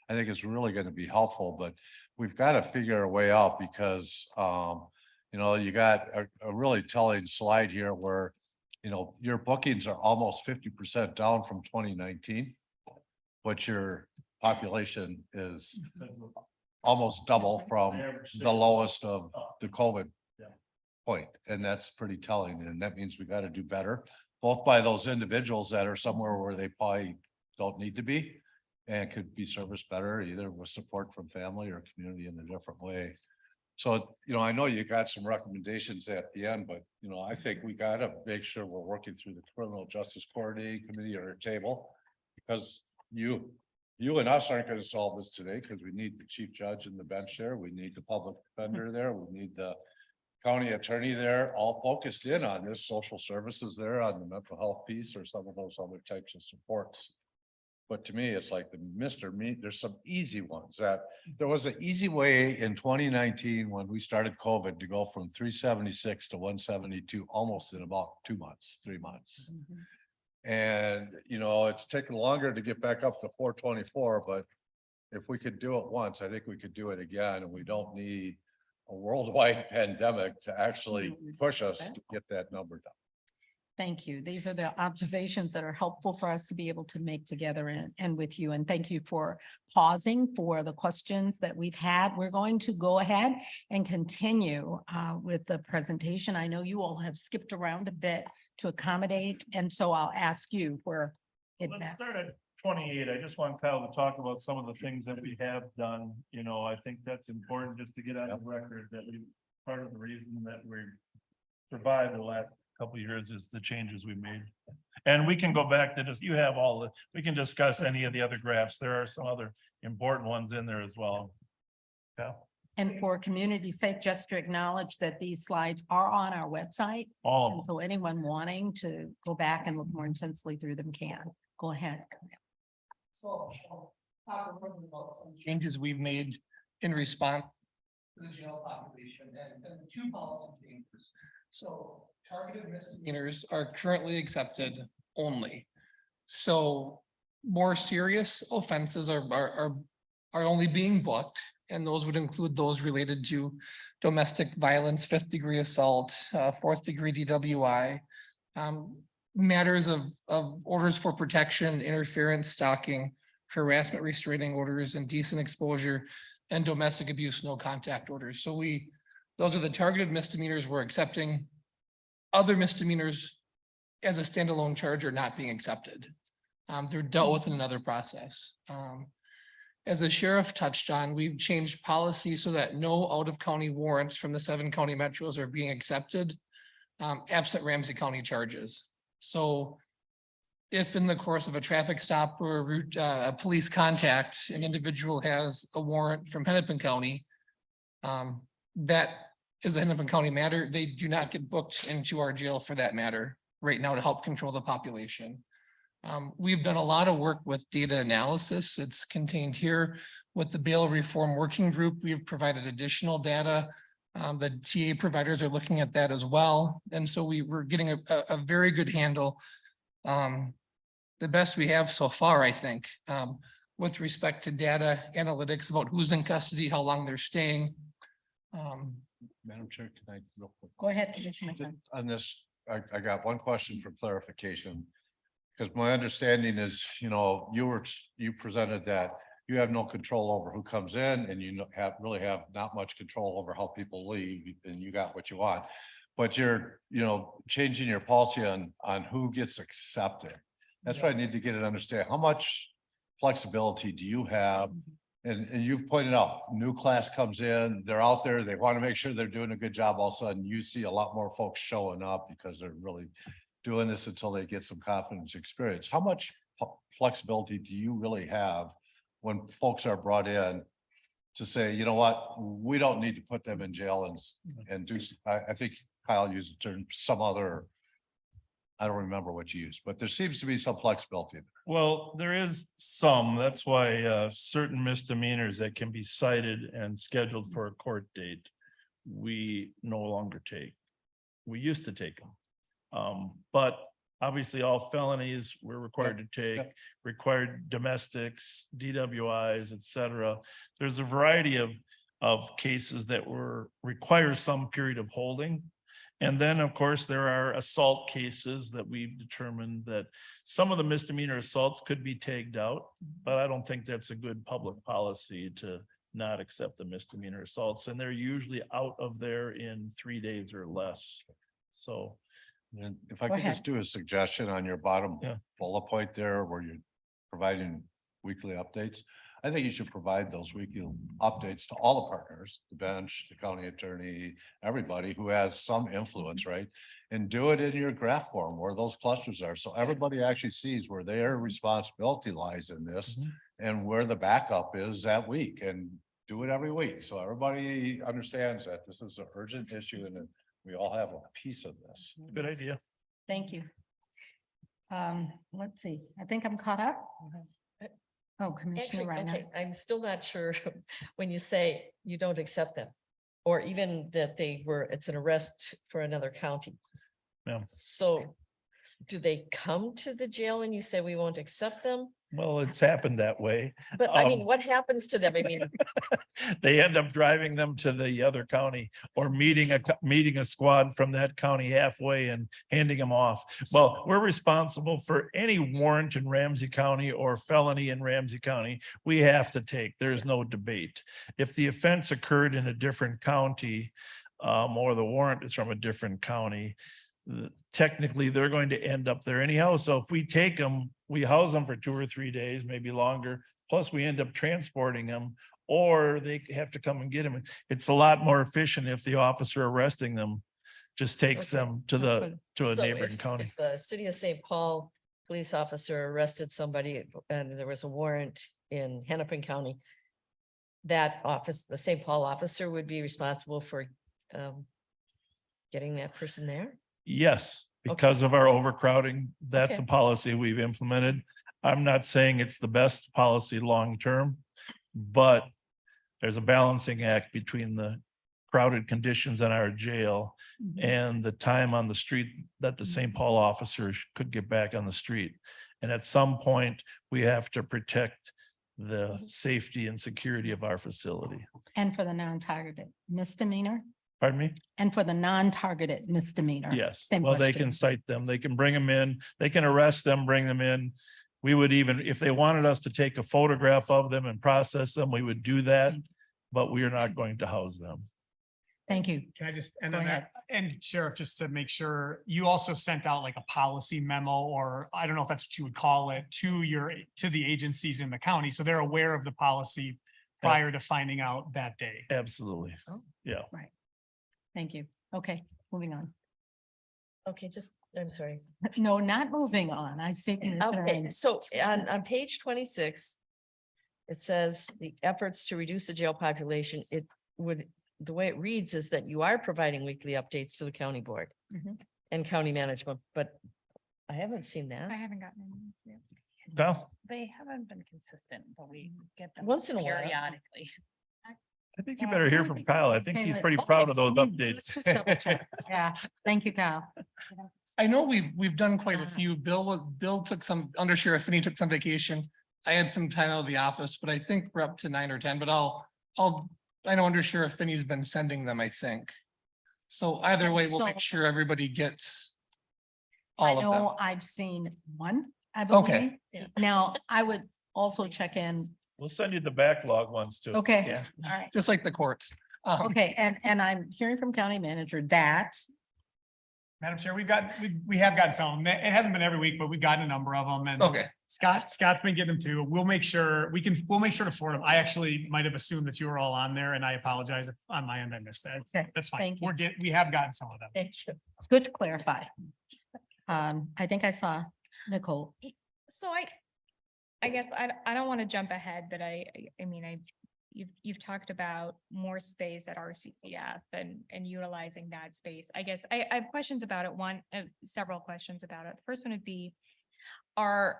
I think it's really going to be helpful, but we've got to figure a way out because, you got a really telling slide here where, your bookings are almost 50% down from 2019, but your population is almost double from the lowest of the COVID point. And that's pretty telling. And that means we got to do better, both by those individuals that are somewhere where they probably don't need to be and could be serviced better, either with support from family or community in a different way. So, I know you got some recommendations at the end, but, I think we got to make sure we're working through the Criminal Justice Coordinating Committee or table, because you and us aren't going to solve this today, because we need the chief judge and the bench there. We need the public defender there. We need the county attorney there, all focused in on this, social services there on the mental health piece or some of those other types of supports. But to me, it's like the Mr. Meat, there's some easy ones that there was an easy way in 2019 when we started COVID to go from 376 to 172 almost in about 2 months, 3 months. And, it's taken longer to get back up to 424, but if we could do it once, I think we could do it again, and we don't need a worldwide pandemic to actually push us to get that number down. Thank you. These are the observations that are helpful for us to be able to make together and with you. And thank you for pausing for the questions that we've had. We're going to go ahead and continue with the presentation. I know you all have skipped around a bit to accommodate, and so I'll ask you where it Let's best. start at 28. I just want Kyle to talk about some of the things that we have done. I think that's important just to get on the record that part of the reason that we survived the last couple of years is the changes we made. And we can go back to this. You have we can discuss any of the other graphs. There are some other important ones in there as well. Yeah. And for community's sake, just to acknowledge that these slides are on our website. All of And them. so anyone wanting to go back and look more intensely through them can. Go ahead. So, talk about some changes we've made in response to the jail population and 2 policy changes. So targeted misdemeanors are currently accepted only. So more serious offenses are only being booked, and those would include those related to domestic violence, 5th degree assault, 4th degree DWI, matters of orders for protection, interference, stalking, harassment, restraining orders, indecent exposure, and domestic abuse, no contact orders. So those are the targeted misdemeanors we're accepting. Other misdemeanors as a standalone charge are not being accepted. They're dealt with in another process. As the sheriff touched on, we've changed policy so that no out-of-county warrants from the 7 county metros are being accepted, absent Ramsey County charges. So if in the course of a traffic stop or a police contact, an individual has a warrant from Hennepin County, that is a Hennepin County matter, they do not get booked into our jail for that matter right now to help control the population. We've done a lot of work with data analysis. It's contained here with the bail reform working group. We've provided additional data. The TA providers are looking at that as well. And so we're getting a very good handle the best we have so far, I think, with respect to data analytics about who's in custody, how long they're staying. Madam Chair, can I real quick? Go ahead, Commissioner. Just McClung. on this, I got one question for clarification. Because my understanding is, you presented that you have no control over who comes in and really have not much control over how people leave and you got what you want. But you're, changing your policy on who gets accepted. That's why I need to get an understanding. How much flexibility do you have? And you've pointed out, new class comes in, they're out there, they want to make sure they're doing a good job. All of a sudden you see a lot more folks showing up because they're really doing this until they get some confidence experience. How much flexibility do you really have when folks are brought in to say, you know what, we don't need to put them in jail and do, I think Kyle used the term some other, I don't remember what you used, but there seems to be some flexibility there. Well, there is some, that's why certain misdemeanors that can be cited and scheduled for a court date, we no longer take. We used to take them. But obviously all felonies we're required to take, required domestics, DWIs, et cetera. There's a variety of cases that require some period of holding. And then, of course, there are assault cases that we've determined that some of the misdemeanor assaults could be tagged out, but I don't think that's a good public policy to not accept the misdemeanor assaults. And they're usually out of there in 3 days or less. So. And if I Go could ahead. just do a suggestion on your bottom Yeah. bullet point there where you're providing weekly updates. I think you should provide those weekly updates to all the partners, the bench, the county attorney, everybody who has some influence, right? And do it in your graph form where those clusters are. So everybody actually sees where their responsibility lies in this and where the backup is that week, and do it every week. So everybody understands that this is an urgent issue and that we all have a piece of this. Good idea. Thank you. Let's see, I think I'm caught up. Oh, Commissioner Actually, Reiner. okay, I'm still not sure when you say you don't accept them. Or even that it's an arrest for another county. Yeah. So do they come to the jail and you say we won't accept them? Well, it's happened that way. But I mean, Um, what happens to them? I mean, They end up driving them to the other county or meeting a squad from that county halfway and handing them off. Well, we're responsible for any warrant in Ramsey County or felony in Ramsey County. We have to take, there's no debate. If the offense occurred in a different county, or the warrant is from a different county, technically they're going to end up there anyhow. So if we take them, we house them for 2 or 3 days, maybe longer. Plus we end up transporting them, or they have to come and get them. It's a lot more efficient if the officer arresting them just takes Okay. them to a so neighboring if county. the city of St. Paul police officer arrested somebody and there was a warrant in Hennepin County, that office, the St. Paul officer would be responsible for getting that person there? Yes, Okay. because of our overcrowding, that's Okay. a policy we've implemented. I'm not saying it's the best policy long-term, but there's a balancing act between the crowded conditions in our jail and the time on the street that the St. Paul officers could get back on the street. And at some point, we have to protect the safety and security of our facility. And for the non-targeted misdemeanor, Pardon me? and for the non-targeted misdemeanor. Yes, Same well, they question. can cite them, they can bring them in, they can arrest them, bring them in. We would even, if they wanted us to take a photograph of them and process them, we would do that, but we are not going to house them. Thank you. Can I just, and Go then ahead. and Sheriff, just to make sure, you also sent out like a policy memo, or I don't know if that's what you would call it, to the agencies in the county, so they're aware of the policy prior to finding out that day. Absolutely. Yeah. Thank you. Okay, moving on. Okay, I'm sorry. No, not moving on. I see. Commissioner Okay, Reiner. so on page 26, it says the efforts to reduce the jail population, the way it reads is that you are providing weekly updates to the county board Mhm. and county management, but I haven't seen that. I haven't gotten any yet. Kyle? They haven't been consistent, but we get them Once in a while. periodically. I think you better hear from Kyle. I think Okay, he's let- pretty okay, proud of those let's updates. just double check. Yeah, thank you, Kyle. I know we've done quite a few. Bill took some, Under Sheriff Finney took some vacation. I had some time out of the office, but I think we're up to 9 or 10, but I know Under Sheriff Finney's been sending them, I think. So either And way, we'll so- make sure everybody gets I all of them. know I've seen one, I Okay. believe. Now, I would also check in. We'll send you the backlog ones too. Okay, Yeah, all right. just like the courts. Okay, and I'm hearing from county manager that, Madam Chair, we have gotten some. It hasn't been every week, but we've gotten a number of them and. Okay, Scott's been getting them too. We'll make sure to forward them. I actually might have assumed that you were all on there and I apologize if on my end I missed that. Okay, That's fine. thank you. We have gotten some of them. it's good to clarify. I think I saw Nicole. So I guess I don't want to jump ahead, but I mean, you've talked about more space at RCCF and utilizing that space. I guess I have questions about it. Several questions about it. The first one would be, I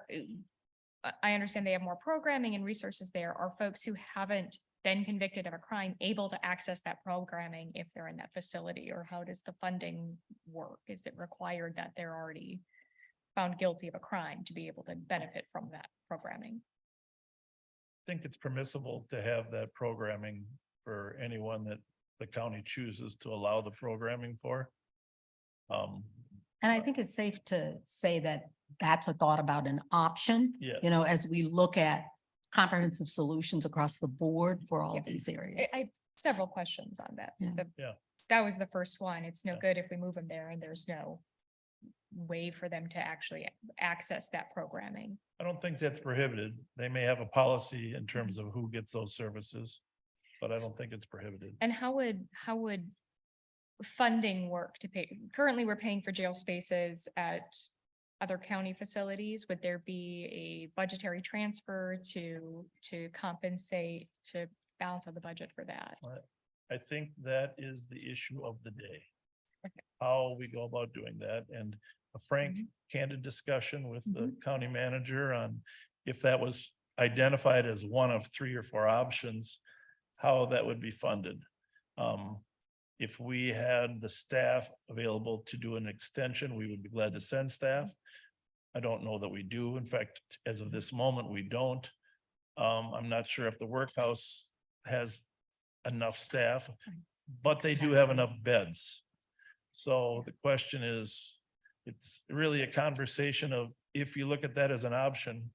understand they have more programming and resources there. Are folks who haven't been convicted of a crime able to access that programming if they're in that facility? Or how does the funding work? Is it required that they're already found guilty of a crime to be able to benefit from that programming? I think it's permissible to have that programming for anyone that the county chooses to allow the programming for. And I think it's safe to say that that's a thought about an option. Yeah. You know, as we look at comprehensive solutions across the board for all Yeah. of these areas. I have several questions on that. So Yeah. Yeah. That was the first one. It's no Yeah. good if we move them there and there's no way for them to actually access that programming. I don't think that's prohibited. They may have a policy in terms of who gets those services, but I don't think it's prohibited. And how would funding work to pay? Currently, we're paying for jail spaces at other county facilities. Would there be a budgetary transfer to compensate, to balance out the budget for that? I think that is the issue of the day. Okay. How we go about doing that, and a frank, candid discussion with the county manager on if that was identified as one of 3 or 4 options, how that would be funded. If we had the staff available to do an extension, we would be glad to send staff. I don't know that we do. In fact, as of this moment, we don't. I'm not sure if the workhouse has enough staff, but they do have enough beds. So the question is, it's really a conversation of, if you look at that as an option,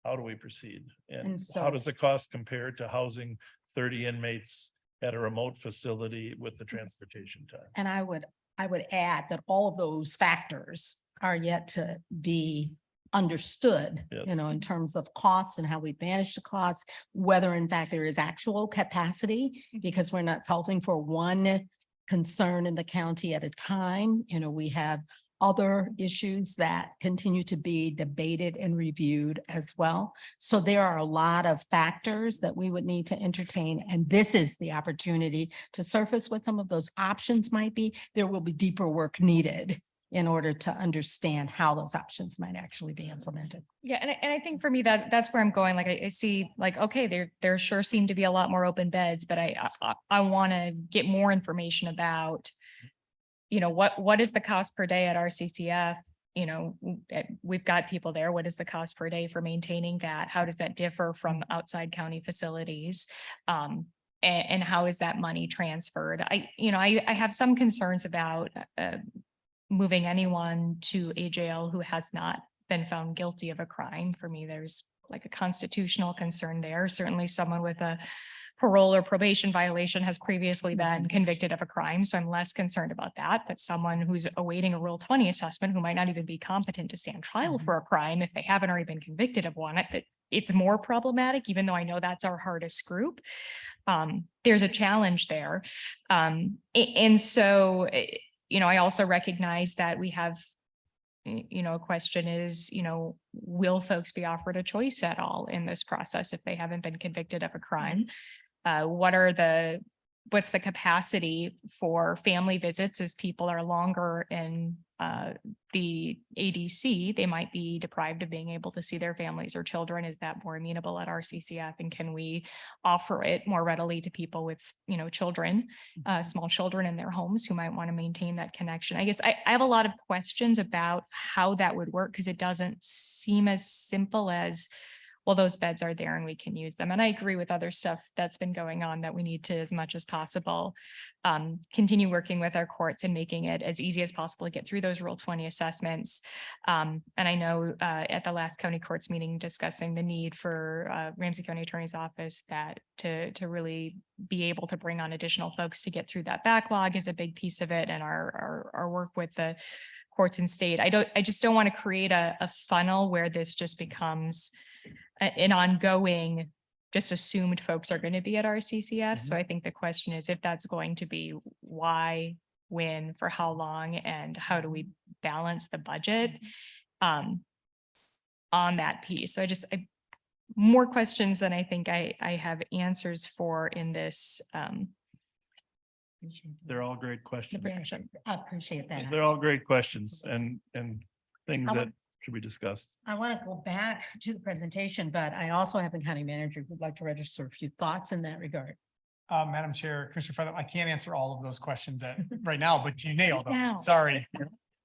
how do we proceed? And And how so- does the cost compare to housing 30 inmates at a remote facility with the transportation time? And I would add that all of those factors are yet to be understood, Yes. you know, in terms of costs and how we manage the costs, whether in fact there is actual capacity, because we're not solving for one concern in the county at a time. You know, we have other issues that continue to be debated and reviewed as well. So there are a lot of factors that we would need to entertain, and this is the opportunity to surface what some of those options might be. There will be deeper work needed in order to understand how those options might actually be implemented. Yeah, and I think for me that's where I'm going. Like I see like, okay, there sure seem to be a lot more open beds, but I want to get more information about, you know, what is the cost per day at RCCF? You know, we've got people there. What is the cost per day for maintaining that? How does that differ from outside county facilities? And how is that money transferred? I have some concerns about moving anyone to a jail who has not been found guilty of a crime. For me, there's like a constitutional concern there. Certainly someone with a parole or probation violation has previously been convicted of a crime, so I'm less concerned about that. But someone who's awaiting a Rule 20 assessment, who might not even be competent to stand trial for a crime if they haven't already been convicted of one, it's more problematic, even though I know that's our hardest group. There's a challenge there. And so, I also recognize that we have, a question is, will folks be offered a choice at all in this process if they haven't been convicted of a crime? What are the what's the capacity for family visits as people are longer in the ADC, they might be deprived of being able to see their families or children. Is that more amenable at our CCF? And can we offer it more readily to people with, children, small children in their homes who might want to maintain that connection? I guess I have a lot of questions about how that would work because it doesn't seem as simple as, well, those beds are there and we can use them. And I agree with other stuff that's been going on that we need to, as much as possible, continue working with our courts and making it as easy as possible to get through those Rule 20 assessments. And I know at the last county courts meeting discussing the need for Ramsey County Attorney's Office that to really be able to bring on additional folks to get through that backlog is a big piece of it. And our work with the courts and state. I just don't want to create a funnel where this just becomes an ongoing, just assumed folks are going to be at our CCF. So I think the question is if that's going to be why, when, for how long, and how do we balance the budget on that piece. So I more questions than I think I have answers for in this. They're all great questions. I appreciate that. They're all great questions and things that should be discussed. I want to go back to the presentation, but I also have a county manager who'd like to register a few thoughts in that regard. Madam Chair, Commissioner Feather, I can't answer all of those questions right now, but you nailed Now. them. Sorry.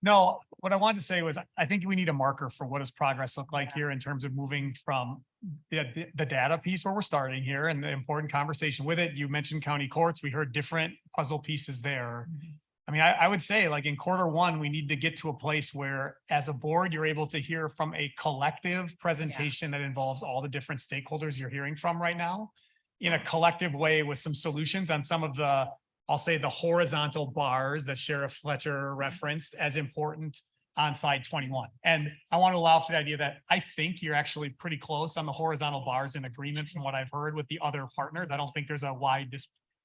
No, what I wanted to say was, I think we need a marker for what does progress look like here in terms of moving from the data piece where we're starting here and the important conversation with it. You mentioned county courts. We heard different puzzle pieces there. I mean, I would say like in Q1, we need to get to a place where as a board, you're able to hear from a collective presentation that involves all the different stakeholders you're hearing from right now in a collective way with some solutions on some of the, I'll say the horizontal bars that Sheriff Fletcher referenced as important on slide 21. And I want to allow for the idea that I think you're actually pretty close on the horizontal bars in agreement from what I've heard with the other partners. I don't think there's a wide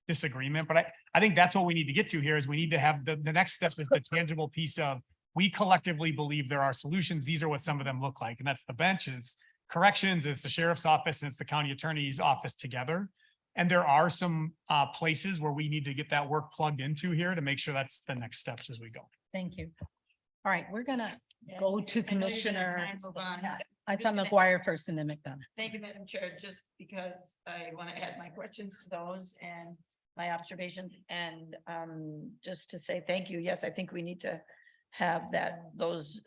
disagreement, but I think that's what we need to get to here is we need to have the next step is the tangible piece of we collectively believe there are solutions. These are what some of them look like. And that's the benches, corrections, it's the sheriff's office, and it's the county attorney's office together. And there are some places where we need to get that work plugged into here to make sure that's the next steps as we go. Thank you. All right, we're gonna go to Commissioner. I saw McGuire first and then McDonough. Thank you, Madam Chair, just because I want to add my questions to those and my observations and just to say thank you. Yes, I think we need to have those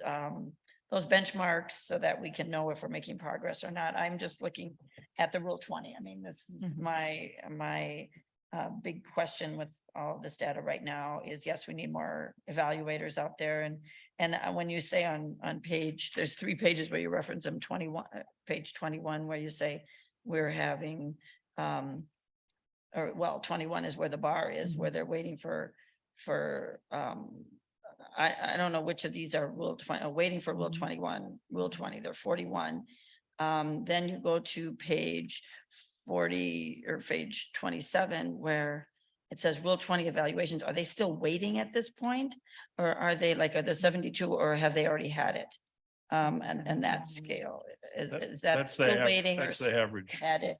benchmarks so that we can know if we're making progress or not. I'm just looking at the Rule 20. I mean, this is my big question with all this data right now is, yes, we need more evaluators out there. And when you say on page, there's 3 pages where you reference them, 21, page 21, where you say we're having, 21 is where the bar is, where they're waiting for I don't know which of these are Rule 20, waiting for Rule 21, Rule 20, they're 41. Then you go to page 40 or page 27, where it says Rule 20 evaluations. Are they still waiting at this point? Or are they are there 72 or have they already had it? And that scale, is that still waiting? That's or the average. Had it?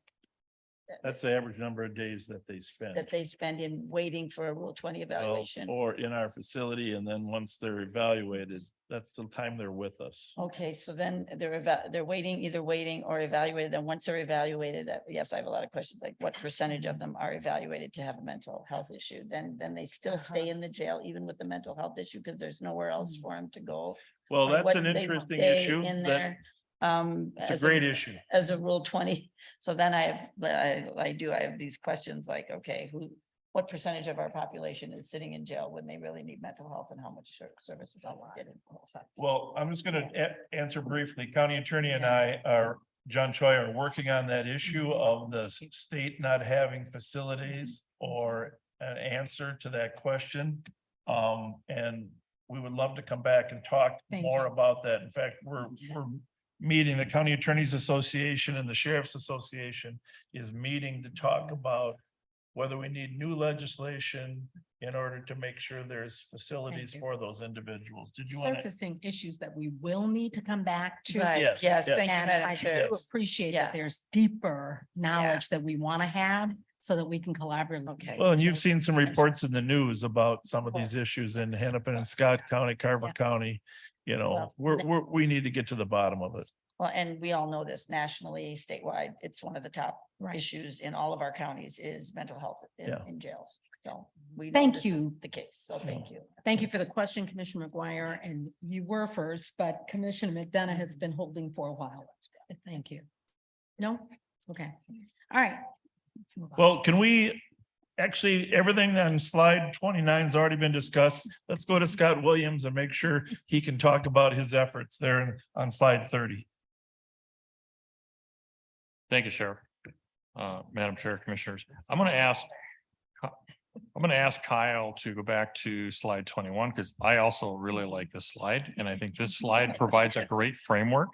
That's the average number of days that they spend. That they spend in waiting for a Rule 20 evaluation. Or in our facility, and then once they're evaluated, that's the time they're with us. Okay, so then they're waiting, either waiting or evaluated. And once they're evaluated, yes, I have a lot of questions, like what percentage of them are evaluated to have a mental health issue? Then they still stay in the jail, even with the mental health issue, because there's nowhere else for them to go. Well, Or that's what an do they interesting stay issue. in That there. it's As a great issue. As a Rule 20. So then I have these questions like, okay, what percentage of our population is sitting in jail when they really need mental health and how much services are we getting? Well, I'm just gonna answer briefly. County Attorney and John Choi are working on that issue of the state not having facilities or an answer to that question. And we would love to come back and talk more about that. In fact, we're meeting, the County Attorneys Association and the Sheriff's Association is meeting to talk about whether we need new legislation in order to make sure there's facilities for those individuals. Did you want to? Surfacing issues that we will need to come back to. Right, Yes, yes, yes. thank you, And Madam I Chair. do appreciate Yeah. that there's deeper knowledge that we want to have. so that we can collaborate. Okay. Well, and you've seen some reports in the news about some of these issues in Hennepin and Scott County, Carver Yeah. County. You know, Well, we need to get to the bottom of it. Well, and we all know this nationally, statewide, it's one of the top Right. issues in all of our counties is mental health Yeah. in jails. So we. know Thank this is you. The case, so thank you. Thank you for the question, Commissioner McGuire, and you were first, but Commissioner McDonough has been holding for a while. Thank you. No? Okay. All right. Let's move on. Well, can we, actually, everything on slide 29 has already been discussed. Let's go to Scott Williams and make sure he can talk about his efforts there on slide 30. Thank you, Sheriff. Madam Chair, Commissioners, I'm gonna ask Kyle to go back to slide 21, because I also really like this slide, and I think this slide provides a great framework.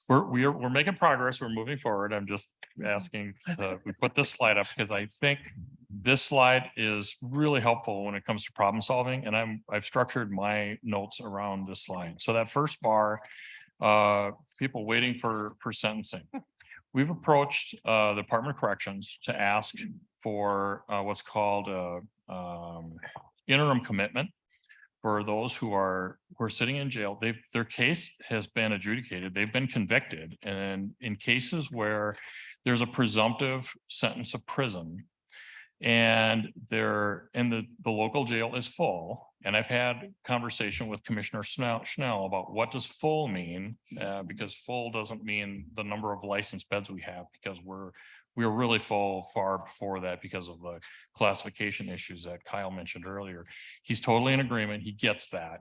We're making progress, we're moving forward. I'm just asking, we put this slide up because I think this slide is really helpful when it comes to problem solving, and I've structured my notes around this slide. So that first bar, people waiting for sentencing. We've approached the Department of Corrections to ask for what's called interim commitment for those who are sitting in jail. Their case has been adjudicated, they've been convicted, and in cases where there's a presumptive sentence of prison and the local jail is full. And I've had conversation with Commissioner Schnell about what does full mean, because full doesn't mean the number of licensed beds we have, because we're really full far before that because of the classification issues that Kyle mentioned earlier. He's totally in agreement. He gets that.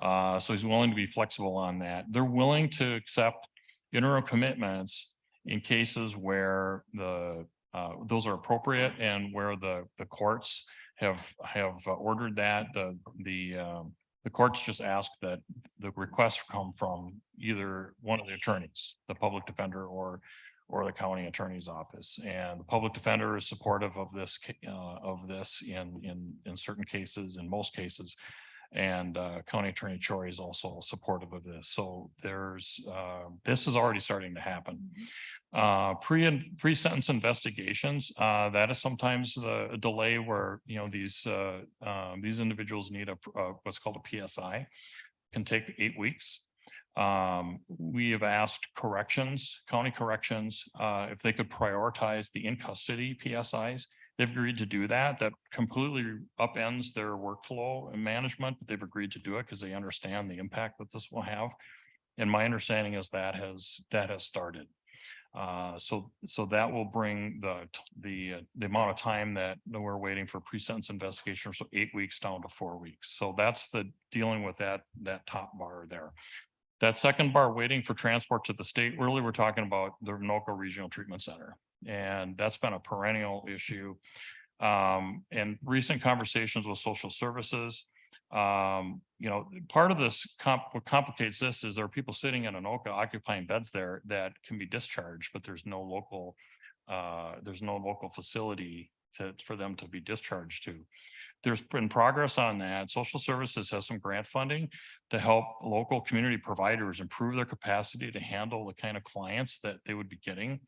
So he's willing to be flexible on that. They're willing to accept interim commitments in cases where those are appropriate and where the courts have ordered that. The courts just ask that the requests come from either one of the attorneys, the public defender or the county attorney's office. And the public defender is supportive of this in certain cases, in most cases. And County Attorney Choi is also supportive of this. So this is already starting to happen. Pre-sentence investigations, that is sometimes the delay where, these individuals need what's called a PSI, can take 8 weeks. We have asked county corrections, if they could prioritize the in-custody PSIs. They've agreed to do that. That completely upends their workflow and management, but they've agreed to do it because they understand the impact that this will have. And my understanding is that has started. So that will bring the amount of time that we're waiting for pre-sentence investigation, so 8 weeks down to 4 weeks. So that's dealing with that top bar there. That second bar, waiting for transport to the state, really, we're talking about the Anoka Regional Treatment Center. And that's been a perennial issue. And recent conversations with social services, part of this, what complicates this is there are people sitting in Anoka occupying beds there that can be discharged, but there's no local facility for them to be discharged to. There's been progress on that. Social services has some grant funding to help local community providers improve their capacity to handle the kind of clients that they would be getting,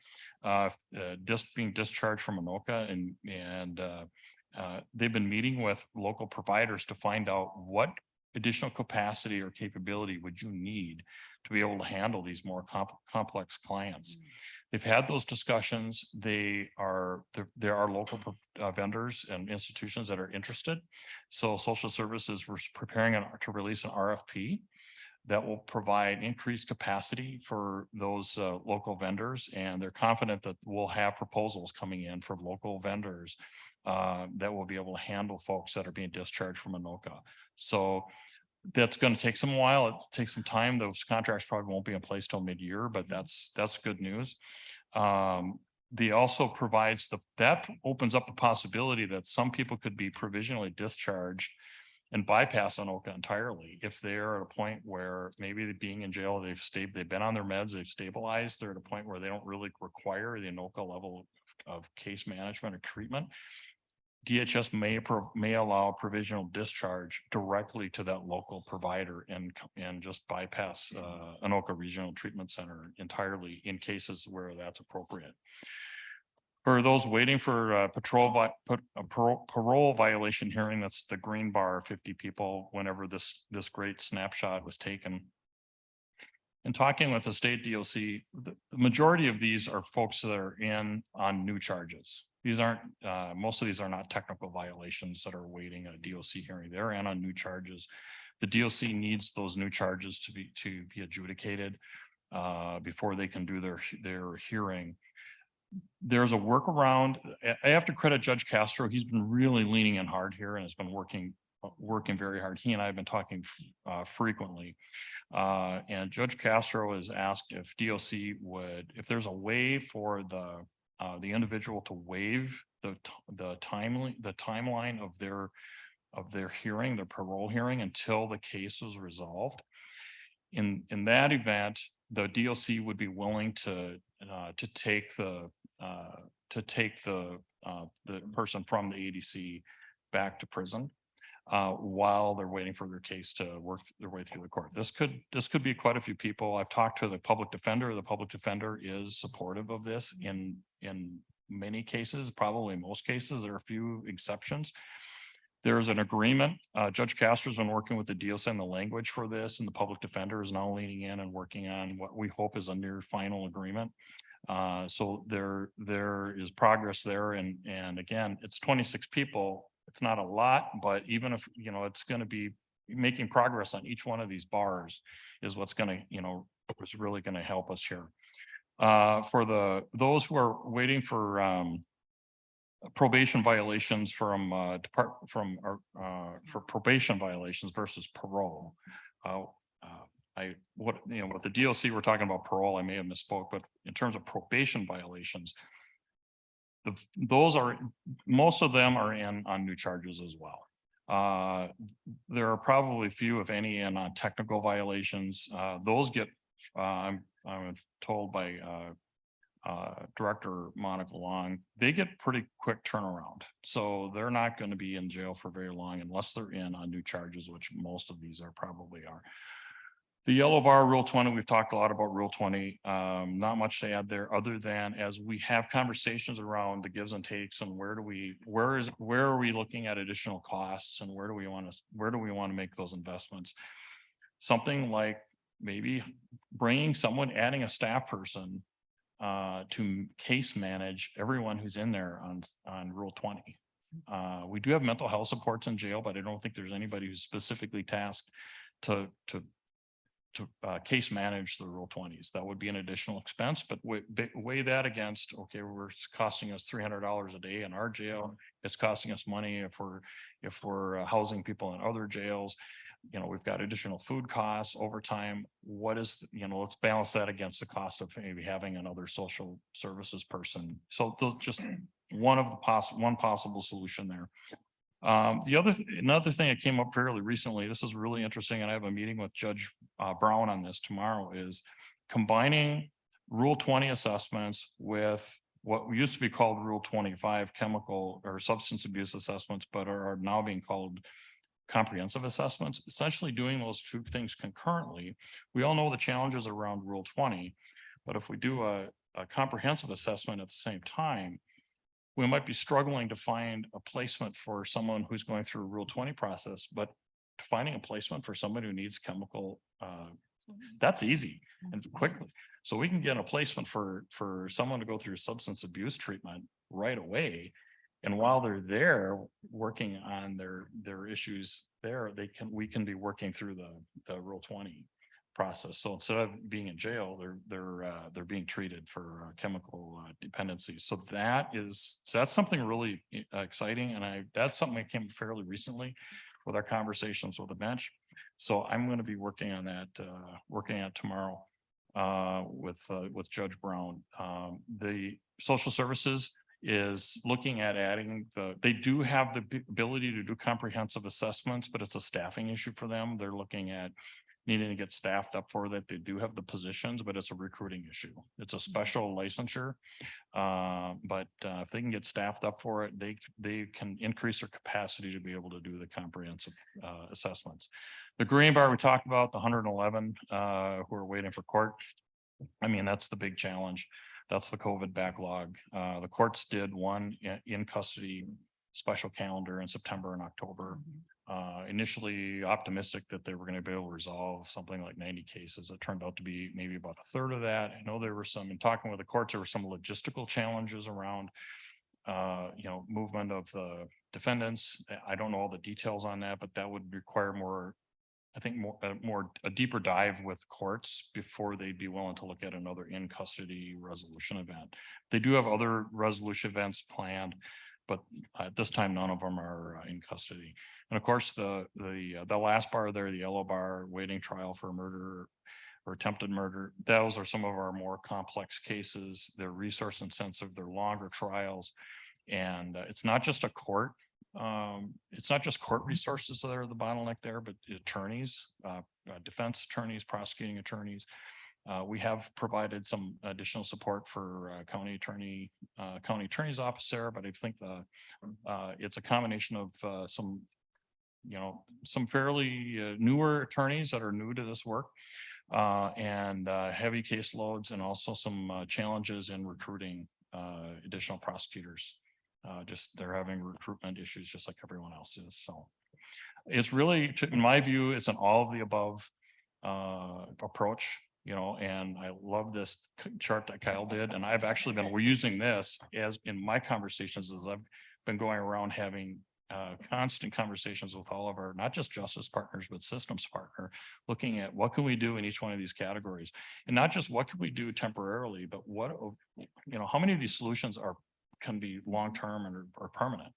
just being discharged from Anoka, and they've been meeting with local providers to find out what additional capacity or capability would you need to be able to handle these more complex clients. They've had those discussions. There are local vendors and institutions that are interested. So social services was preparing to release an RFP that will provide increased capacity for those local vendors. And they're confident that we'll have proposals coming in from local vendors that will be able to handle folks that are being discharged from Anoka. So that's going to take some while. It takes some time. Those contracts probably won't be in place till mid-year, but that's good news. They also provides that opens up the possibility that some people could be provisionally discharged and bypass Anoka entirely if they're at a point where maybe being in jail, they've been on their meds, they've stabilized, they're at a point where they don't really require the Anoka level of case management or treatment. DHS may allow provisional discharge directly to that local provider and just bypass Anoka Regional Treatment Center entirely in cases where that's appropriate. For those waiting for parole violation hearing, that's the green bar, 50 people, whenever this great snapshot was taken. In talking with the state DOC, the majority of these are folks that are in on new charges. These aren't, most of these are not technical violations that are awaiting a DOC hearing. They're in on new charges. The DOC needs those new charges to be adjudicated before they can do their hearing. There's a workaround. I have to credit Judge Castro. He's been really leaning in hard here and has been working very hard. He and I have been talking frequently. And Judge Castro has asked if DOC would, if there's a way for the individual to waive the timeline of their hearing, their parole hearing, until the case is resolved. In that event, the DOC would be willing to take the person from the ADC back to prison while they're waiting for their case to work their way through the court. This could be quite a few people. I've talked to the public defender. The public defender is supportive of this in many cases, probably most cases. There are a few exceptions. There's an agreement. Judge Castro's been working with the DOC on the language for this, and the public defender is now leaning in and working on what we hope is a near final agreement. So there is progress there. And again, it's 26 people. It's not a lot, but even if, it's going to be making progress on each one of these bars is what's going to, is really going to help us here. For those who are waiting for probation violations for probation violations versus parole. With the DOC, we're talking about parole. I may have misspoke, but in terms of probation violations, most of them are in on new charges as well. There are probably few, if any, in on technical violations. Those get, I'm told by Director Monica Long, they get pretty quick turnaround. So they're not going to be in jail for very long unless they're in on new charges, which most of these probably are. The yellow bar, Rule 20, we've talked a lot about Rule 20. Not much to add there other than as we have conversations around the gives and takes and where are we looking at additional costs and where do we want to make those investments? Something like maybe adding a staff person to case manage everyone who's in there on Rule 20. We do have mental health supports in jail, but I don't think there's anybody who's specifically tasked to case manage the Rule 20s. That would be an additional expense, but weigh that against, okay, it's costing us $300 a day in our jail. It's costing us money if we're housing people in other jails. We've got additional food costs, overtime. Let's balance that against the cost of maybe having another social services person. So those just one possible solution there. Another thing that came up fairly recently, this is really interesting, and I have a meeting with Judge Brown on this tomorrow, is combining Rule 20 assessments with what used to be called Rule 25 chemical or substance abuse assessments, but are now being called comprehensive assessments, essentially doing those two things concurrently. We all know the challenges around Rule 20, but if we do a comprehensive assessment at the same time, we might be struggling to find a placement for someone who's going through a Rule 20 process, but finding a placement for somebody who needs chemical, that's easy and quickly. So we can get a placement for someone to go through substance abuse treatment right away. And while they're there working on their issues there, we can be working through the Rule 20 process. So instead of being in jail, they're being treated for chemical dependency. So that's something really exciting, and that's something that came fairly recently with our conversations with the bench. So I'm going to be working on that, tomorrow with Judge Brown. The social services is looking at adding they do have the ability to do comprehensive assessments, but it's a staffing issue for them. They're looking at needing to get staffed up for that. They do have the positions, but it's a recruiting issue. It's a special licensure. But if they can get staffed up for it, they can increase their capacity to be able to do the comprehensive assessments. The green bar we talked about, the 111 who are waiting for court. I mean, that's the big challenge. That's the COVID backlog. The courts did one in custody special calendar in September and October. Initially optimistic that they were going to be able to resolve something like 90 cases. It turned out to be maybe about a third of that. I know there were some, in talking with the courts, there were some logistical challenges around movement of the defendants. I don't know all the details on that, but that would require more, I think a deeper dive with courts before they'd be willing to look at another in custody resolution event. They do have other resolution events planned, but at this time, none of them are in custody. And of course, the last bar there, the yellow bar, waiting trial for murder or attempted murder, those are some of our more complex cases. They're resource intensive, they're longer trials. And it's not just a court. It's not just court resources that are the bottleneck there, but attorneys, defense attorneys, prosecuting attorneys. We have provided some additional support for county attorney's office there, but I think it's a combination of some fairly newer attorneys that are new to this work. And heavy caseloads, and also some challenges in recruiting additional prosecutors. Just they're having recruitment issues just like everyone else is. So it's really, in my view, it's an all of the above approach, and I love this chart that Kyle did. And I've actually been using this as in my conversations as I've been going around having constant conversations with all of our, not just justice partners, but systems partner, looking at what can we do in each one of these categories, and not just what can we do temporarily, but what, how many of these solutions can be long-term and or permanent.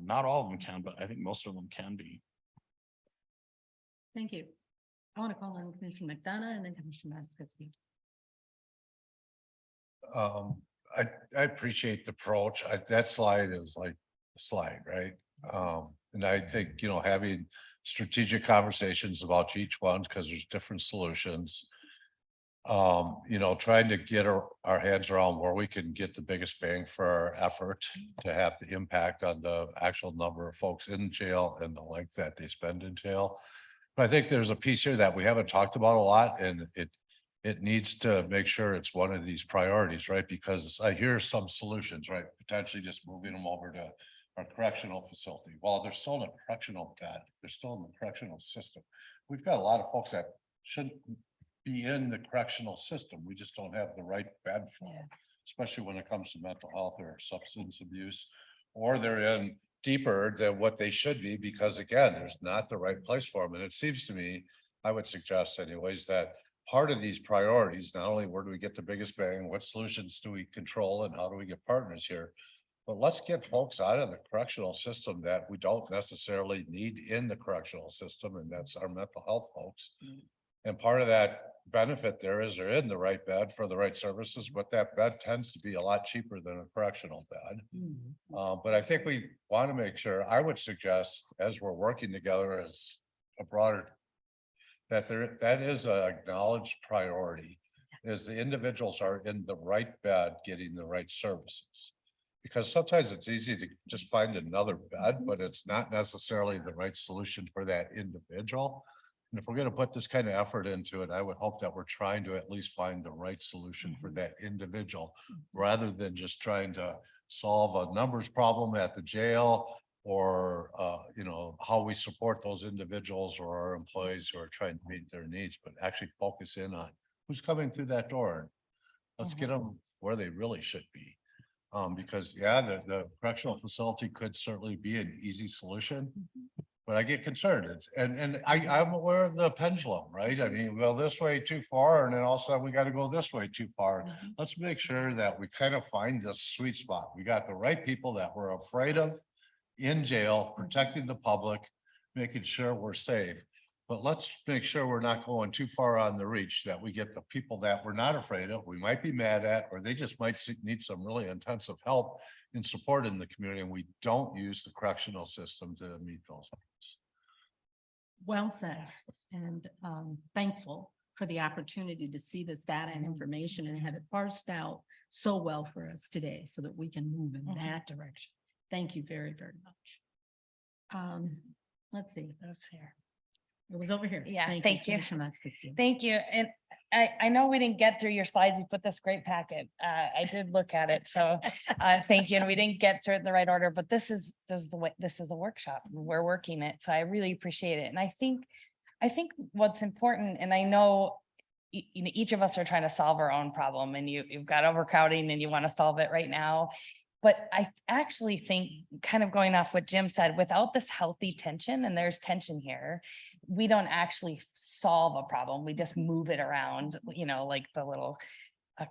Not all of them can, but I think most of them can be. Thank you. I want to call on Commissioner McDonough and then Commissioner Maskowski. I appreciate the approach. That slide is like a slide, right? And I think, having strategic conversations about each one, because there's different solutions. Trying to get our heads around where we can get the biggest bang for our effort to have the impact on the actual number of folks in jail and the length that they spend in jail. But I think there's a piece here that we haven't talked about a lot, and it needs to make sure it's one of these priorities, right? Because I hear some solutions, right? Potentially just moving them over to our correctional facility. While they're still in a correctional bed, they're still in the correctional system. We've got a lot of folks that shouldn't be in the correctional system. We just don't have the right bed for them, especially when it comes to mental health or substance abuse, or they're in deeper than what they should be, because again, there's not the right place for them. And it seems to me, I would suggest anyways, that part of these priorities, not only where do we get the biggest bang, what solutions do we control, and how do we get partners here, but let's get folks out of the correctional system that we don't necessarily need in the correctional system, and that's our mental health folks. And part of that benefit there is they're in the right bed for the right services, but that bed tends to be a lot cheaper than a correctional bed. But I think we want to make sure, I would suggest, as we're working together as a broader, that is an acknowledged priority, is the individuals are in the right bed getting the right services. Because sometimes it's easy to just find another bed, but it's not necessarily the right solution for that individual. And if we're going to put this kind of effort into it, I would hope that we're trying to at least find the right solution for that individual, rather than just trying to solve a numbers problem at the jail, or how we support those individuals or our employees who are trying to meet their needs, but actually focus in on who's coming through that door. And let's get them where they really should be. Because the correctional facility could certainly be an easy solution. But I get concerned. I'm aware of the pendulum, right? I mean, we go this way too far, and then all of a sudden we got to go this way too far. Let's make sure that we kind of find this sweet spot. We got the right people that we're afraid of in jail, protecting the public, making sure we're safe. But let's make sure we're not going too far on the reach, that we get the people that we're not afraid of, we might be mad at, or they just might need some really intensive help and support in the community, and we don't use the correctional system to meet those needs. Well said, and thankful for the opportunity to see this data and information and have it parsed out so well for us today, so that we can move in that direction. Thank you very, very much. Let's see, that's here. It was over here. Yeah, Thank thank you. Commissioner Maskowski. Thank you. And I know we didn't get through your slides. You put this great packet. I did look at it, so thank you. And we didn't get through it in the right order, but this is the way, this is a workshop. We're working it, so I really appreciate it. And I think what's important, and I know you know, each of us are trying to solve our own problem, and you've got overcrowding and you want to solve it right now. But I actually think, kind of going off what Jim said, without this healthy tension, and there's tension here, we don't actually solve a problem. We just move it around, you know, like the little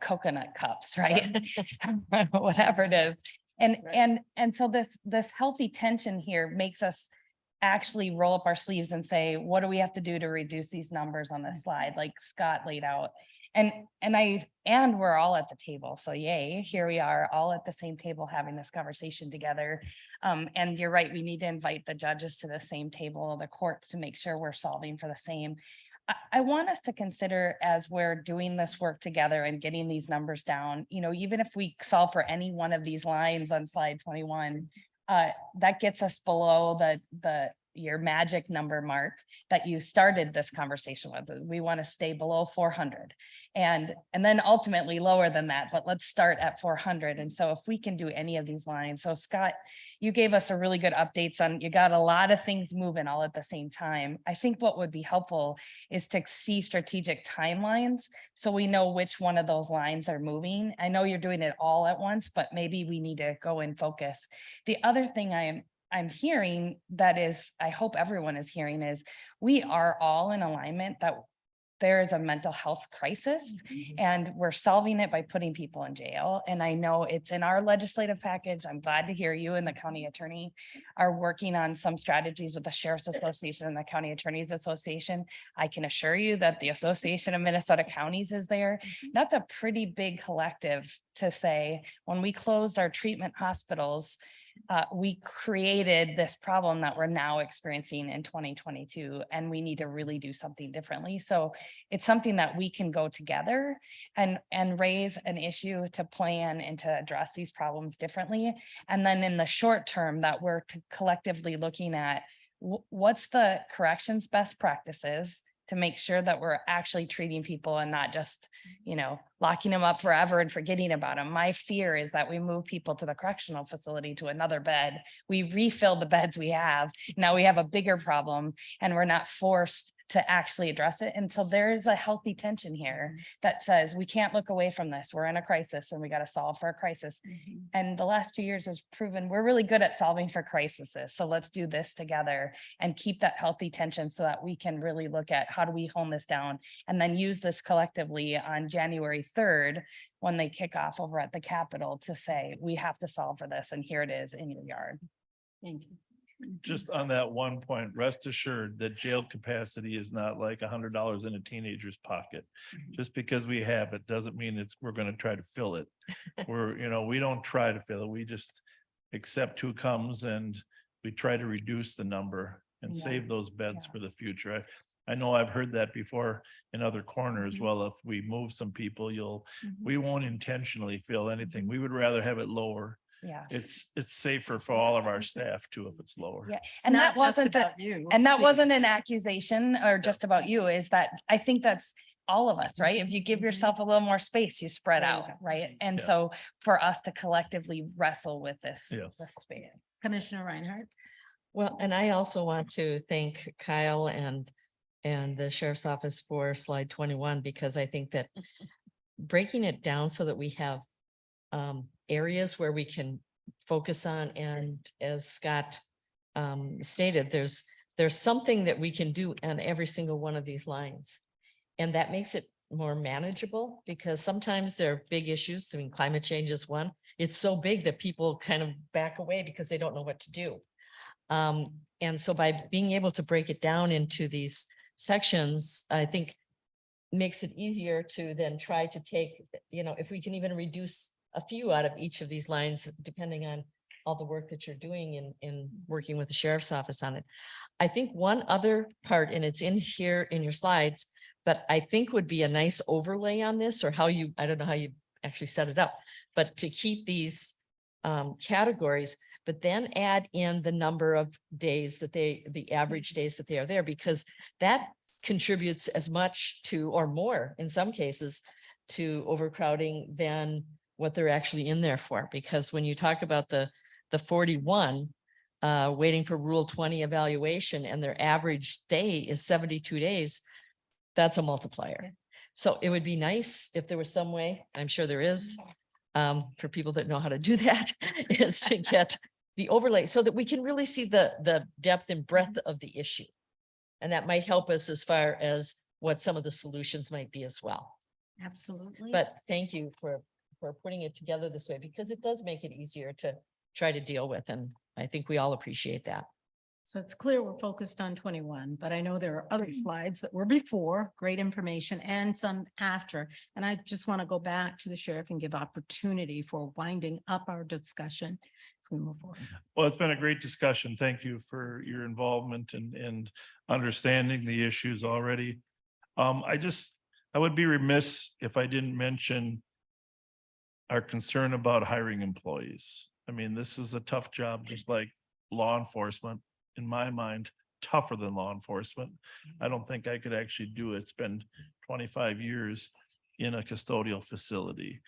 coconut cups, right? Whatever it is. And so this healthy tension here makes us actually roll up our sleeves and say, what do we have to do to reduce these numbers on this slide, like Scott laid out? And we're all at the table. So yay, here we are all at the same table having this conversation together. And you're right, we need to invite the judges to the same table, the courts, to make sure we're solving for the same. I want us to consider, as we're doing this work together and getting these numbers down, you know, even if we solve for any one of these lines on slide 21, that gets us below your magic number mark that you started this conversation with. We want to stay below 400 and then ultimately lower than that, but let's start at 400. And so if we can do any of these lines, so Scott, you gave us a really good updates on, you got a lot of things moving all at the same time. I think what would be helpful is to see strategic timelines so we know which one of those lines are moving. I know you're doing it all at once, but maybe we need to go and focus. The other thing I'm hearing, that is, I hope everyone is hearing, is we are all in alignment that there is a mental health crisis and we're solving it by putting people in jail. And I know it's in our legislative package. I'm glad to hear you and the county attorney are working on some strategies with the Sheriff's Association and the County Attorneys Association. I can assure you that the Association of Minnesota Counties is there. That's a pretty big collective to say, when we closed our treatment hospitals, we created this problem that we're now experiencing in 2022, and we need to really do something differently. So it's something that we can go together and raise an issue to plan and to address these problems differently. And then in the short term, that we're collectively looking at what's the corrections best practices to make sure that we're actually treating people and not just, you know, locking them up forever and forgetting about them. My fear is that we move people to the correctional facility to another bed. We refill the beds we have. Now we have a bigger problem and we're not forced to actually address it until there's a healthy tension here that says we can't look away from this. We're in a crisis and we got to solve for a crisis. And the last 2 years has proven we're really good at solving for crises. So let's do this together and keep that healthy tension so that we can really look at how do we hone this down and then use this collectively on January 3rd when they kick off over at the Capitol to say, we have to solve for this and here it is in your yard. Thank you. Just on that one point, rest assured that jail capacity is not like $100 in a teenager's pocket. Just because we have it doesn't mean we're gonna try to fill it. We don't try to fill it. We just accept who comes and we try to reduce the number and save those beds for the future. I know I've heard that before in other corners. Well, if we move some people, we won't intentionally fill anything. We would rather have it lower. Yeah. It's safer for all of our staff too, if it's lower. Yeah. It's And that not just wasn't, about you. and that wasn't an accusation or just about you, is that I think that's all of us, right? If you give yourself a little more space, you spread out, right? And Yeah. so for us to collectively wrestle with this, Yes. this space. Commissioner Reinhardt. Well, and I also want to thank Kyle and the sheriff's office for slide 21, because I think that breaking it down so that we have areas where we can focus on, and as Scott stated, there's something that we can do on every single one of these lines. And that makes it more manageable, because sometimes there are big issues. I mean, climate change is one. It's so big that people kind of back away because they don't know what to do. And so by being able to break it down into these sections, I think makes it easier to then try to take, if we can even reduce a few out of each of these lines, depending on all the work that you're doing in working with the sheriff's office on it. I think one other part, and it's in here in your slides, but I think would be a nice overlay on this, or I don't know how you actually set it up, but to keep these categories, but then add in the number of days that the average days that they are there, because that contributes as much to, or more in some cases, to overcrowding than what they're actually in there for. Because when you talk about the 41 waiting for Rule 20 evaluation and their average stay is 72 days, that's a multiplier. So it would be nice if there was some way, I'm sure there is, for people that know how to do that, is to get the overlay so that we can really see the depth and breadth of the issue. And that might help us as far as what some of the solutions might be as well. Absolutely. But thank you for putting it together this way, because it does make it easier to try to deal with. And I think we all appreciate that. So it's clear we're focused on 21, but I know there are other slides that were before, great information, and some after. And I just want to go back to the sheriff and give opportunity for winding up our discussion as we move forward. Well, it's been a great discussion. Thank you for your involvement and understanding the issues already. I would be remiss if I didn't mention our concern about hiring employees. I mean, this is a tough job, just like law enforcement. In my mind, tougher than law enforcement. I don't think I could actually do it. It's been 25 years in a custodial facility.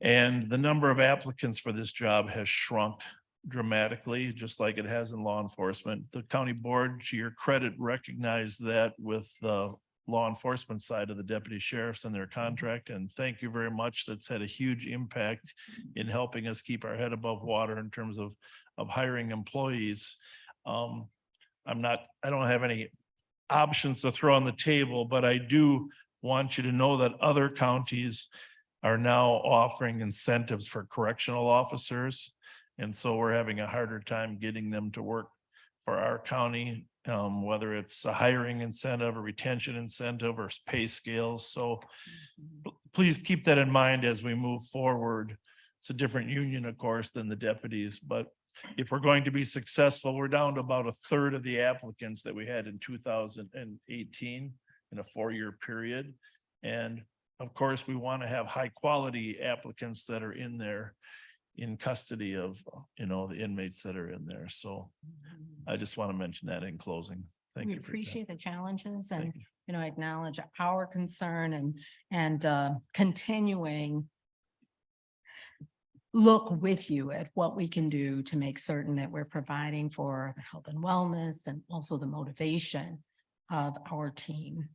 And the number of applicants for this job has shrunk dramatically, just like it has in law enforcement. The county board, to your credit, recognized that with the law enforcement side of the deputy sheriffs and their contract. And thank you very much. That's had a huge impact in helping us keep our head above water in terms of hiring employees. I don't have any options to throw on the table, but I do want you to know that other counties are now offering incentives for correctional officers. And so we're having a harder time getting them to work for our county, whether it's a hiring incentive, a retention incentive, or pay scales. So please keep that in mind as we move forward. It's a different union, of course, than the deputies, but if we're going to be successful, we're down to about a third of the applicants that we had in 2018 in a 4-year period. And of course, we want to have high quality applicants that are in there in custody of, the inmates that are in there. So I just want to mention that in closing. Thank We you. appreciate the challenges and, Thank you. Acknowledge our concern and continuing look with you at what we can do to make certain that we're providing for the health and wellness and also the motivation of our team.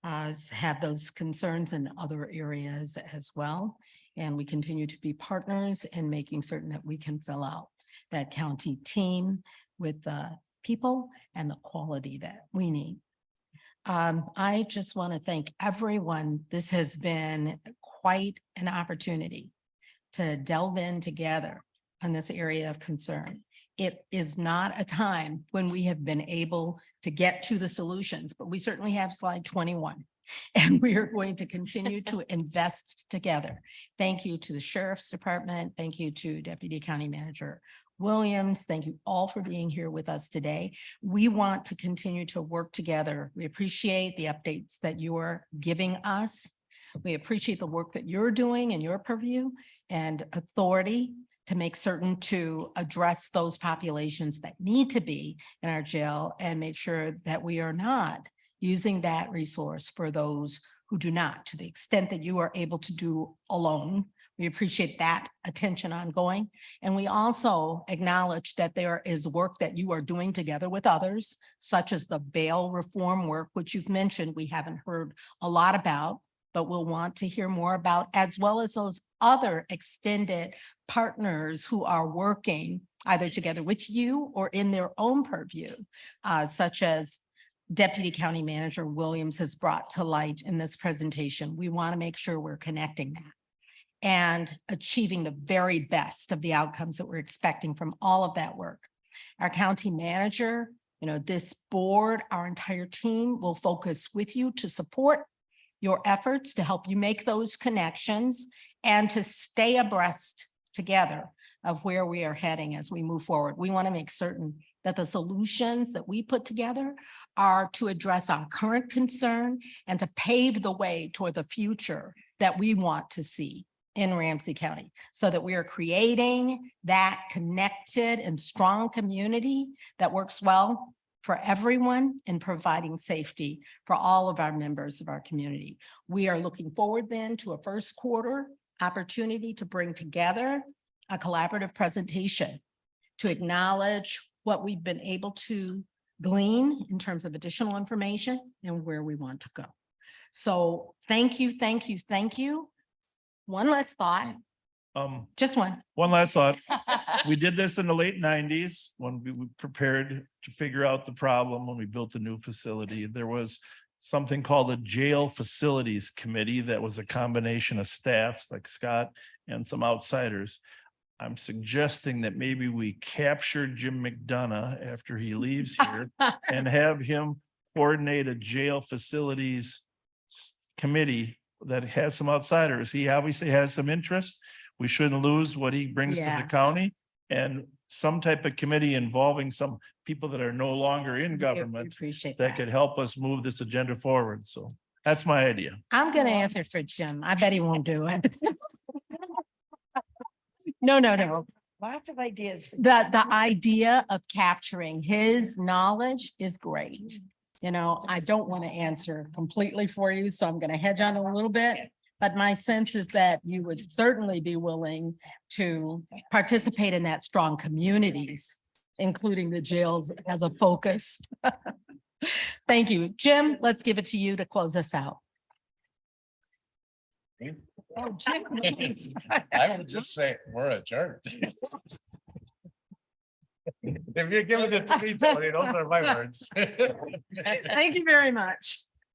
Have those concerns in other areas as well. And we continue to be partners in making certain that we can fill out that county team with the people and the quality that we need. I just want to thank everyone. This has been quite an opportunity to delve in together on this area of concern. It is not a time when we have been able to get to the solutions, but we certainly have slide 21. And we are going to continue to invest together. Thank you to the Sheriff's Department. Thank you to Deputy County Manager Williams. Thank you all for being here with us today. We want to continue to work together. We appreciate the updates that you are giving us. We appreciate the work that you're doing in your purview and authority to make certain to address those populations that need to be in our jail and make sure that we are not using that resource for those who do not, to the extent that you are able to do alone. We appreciate that attention ongoing. And we also acknowledge that there is work that you are doing together with others, such as the bail reform work, which you've mentioned we haven't heard a lot about, but we'll want to hear more about, as well as those other extended partners who are working either together with you or in their own purview, such as Deputy County Manager Williams has brought to light in this presentation. We want to make sure we're connecting that and achieving the very best of the outcomes that we're expecting from all of that work. Our county manager, this board, our entire team will focus with you to support your efforts to help you make those connections and to stay abreast together of where we are heading as we move forward. We want to make certain that the solutions that we put together are to address our current concern and to pave the way toward the future that we want to see in Ramsey County, so that we are creating that connected and strong community that works well for everyone and providing safety for all of our members of our community. We are looking forward then to a first quarter opportunity to bring together a collaborative presentation to acknowledge what we've been able to glean in terms of additional information and where we want to go. So thank you, thank you, thank you. One last thought, just one. One last thought. We did this in the late nineties when we prepared to figure out the problem when we built the new facility. There was something called the Jail Facilities Committee that was a combination of staffs like Scott and some outsiders. I'm suggesting that maybe we capture Jim McDonough after he leaves here and have him coordinate a jail facilities committee that has some outsiders. He obviously has some interest. We shouldn't lose what he brings to Yeah. the county, and some type of committee involving some people that are no longer in We government appreciate that that. could help us move this agenda forward. So that's my idea. I'm gonna answer for Jim. I bet he won't do it. No. Lots of ideas. The idea of capturing his knowledge is great. You know, I don't want to answer completely for you, so I'm gonna hedge on a little bit. But my sense is that you would certainly be willing to participate in that strong communities, including the jails as a focus. Thank you. Jim, let's give it to you to close us out. Oh, Jim. I would just say we're adjourned. If you give it to me, Tony, those are my words. Thank you very much.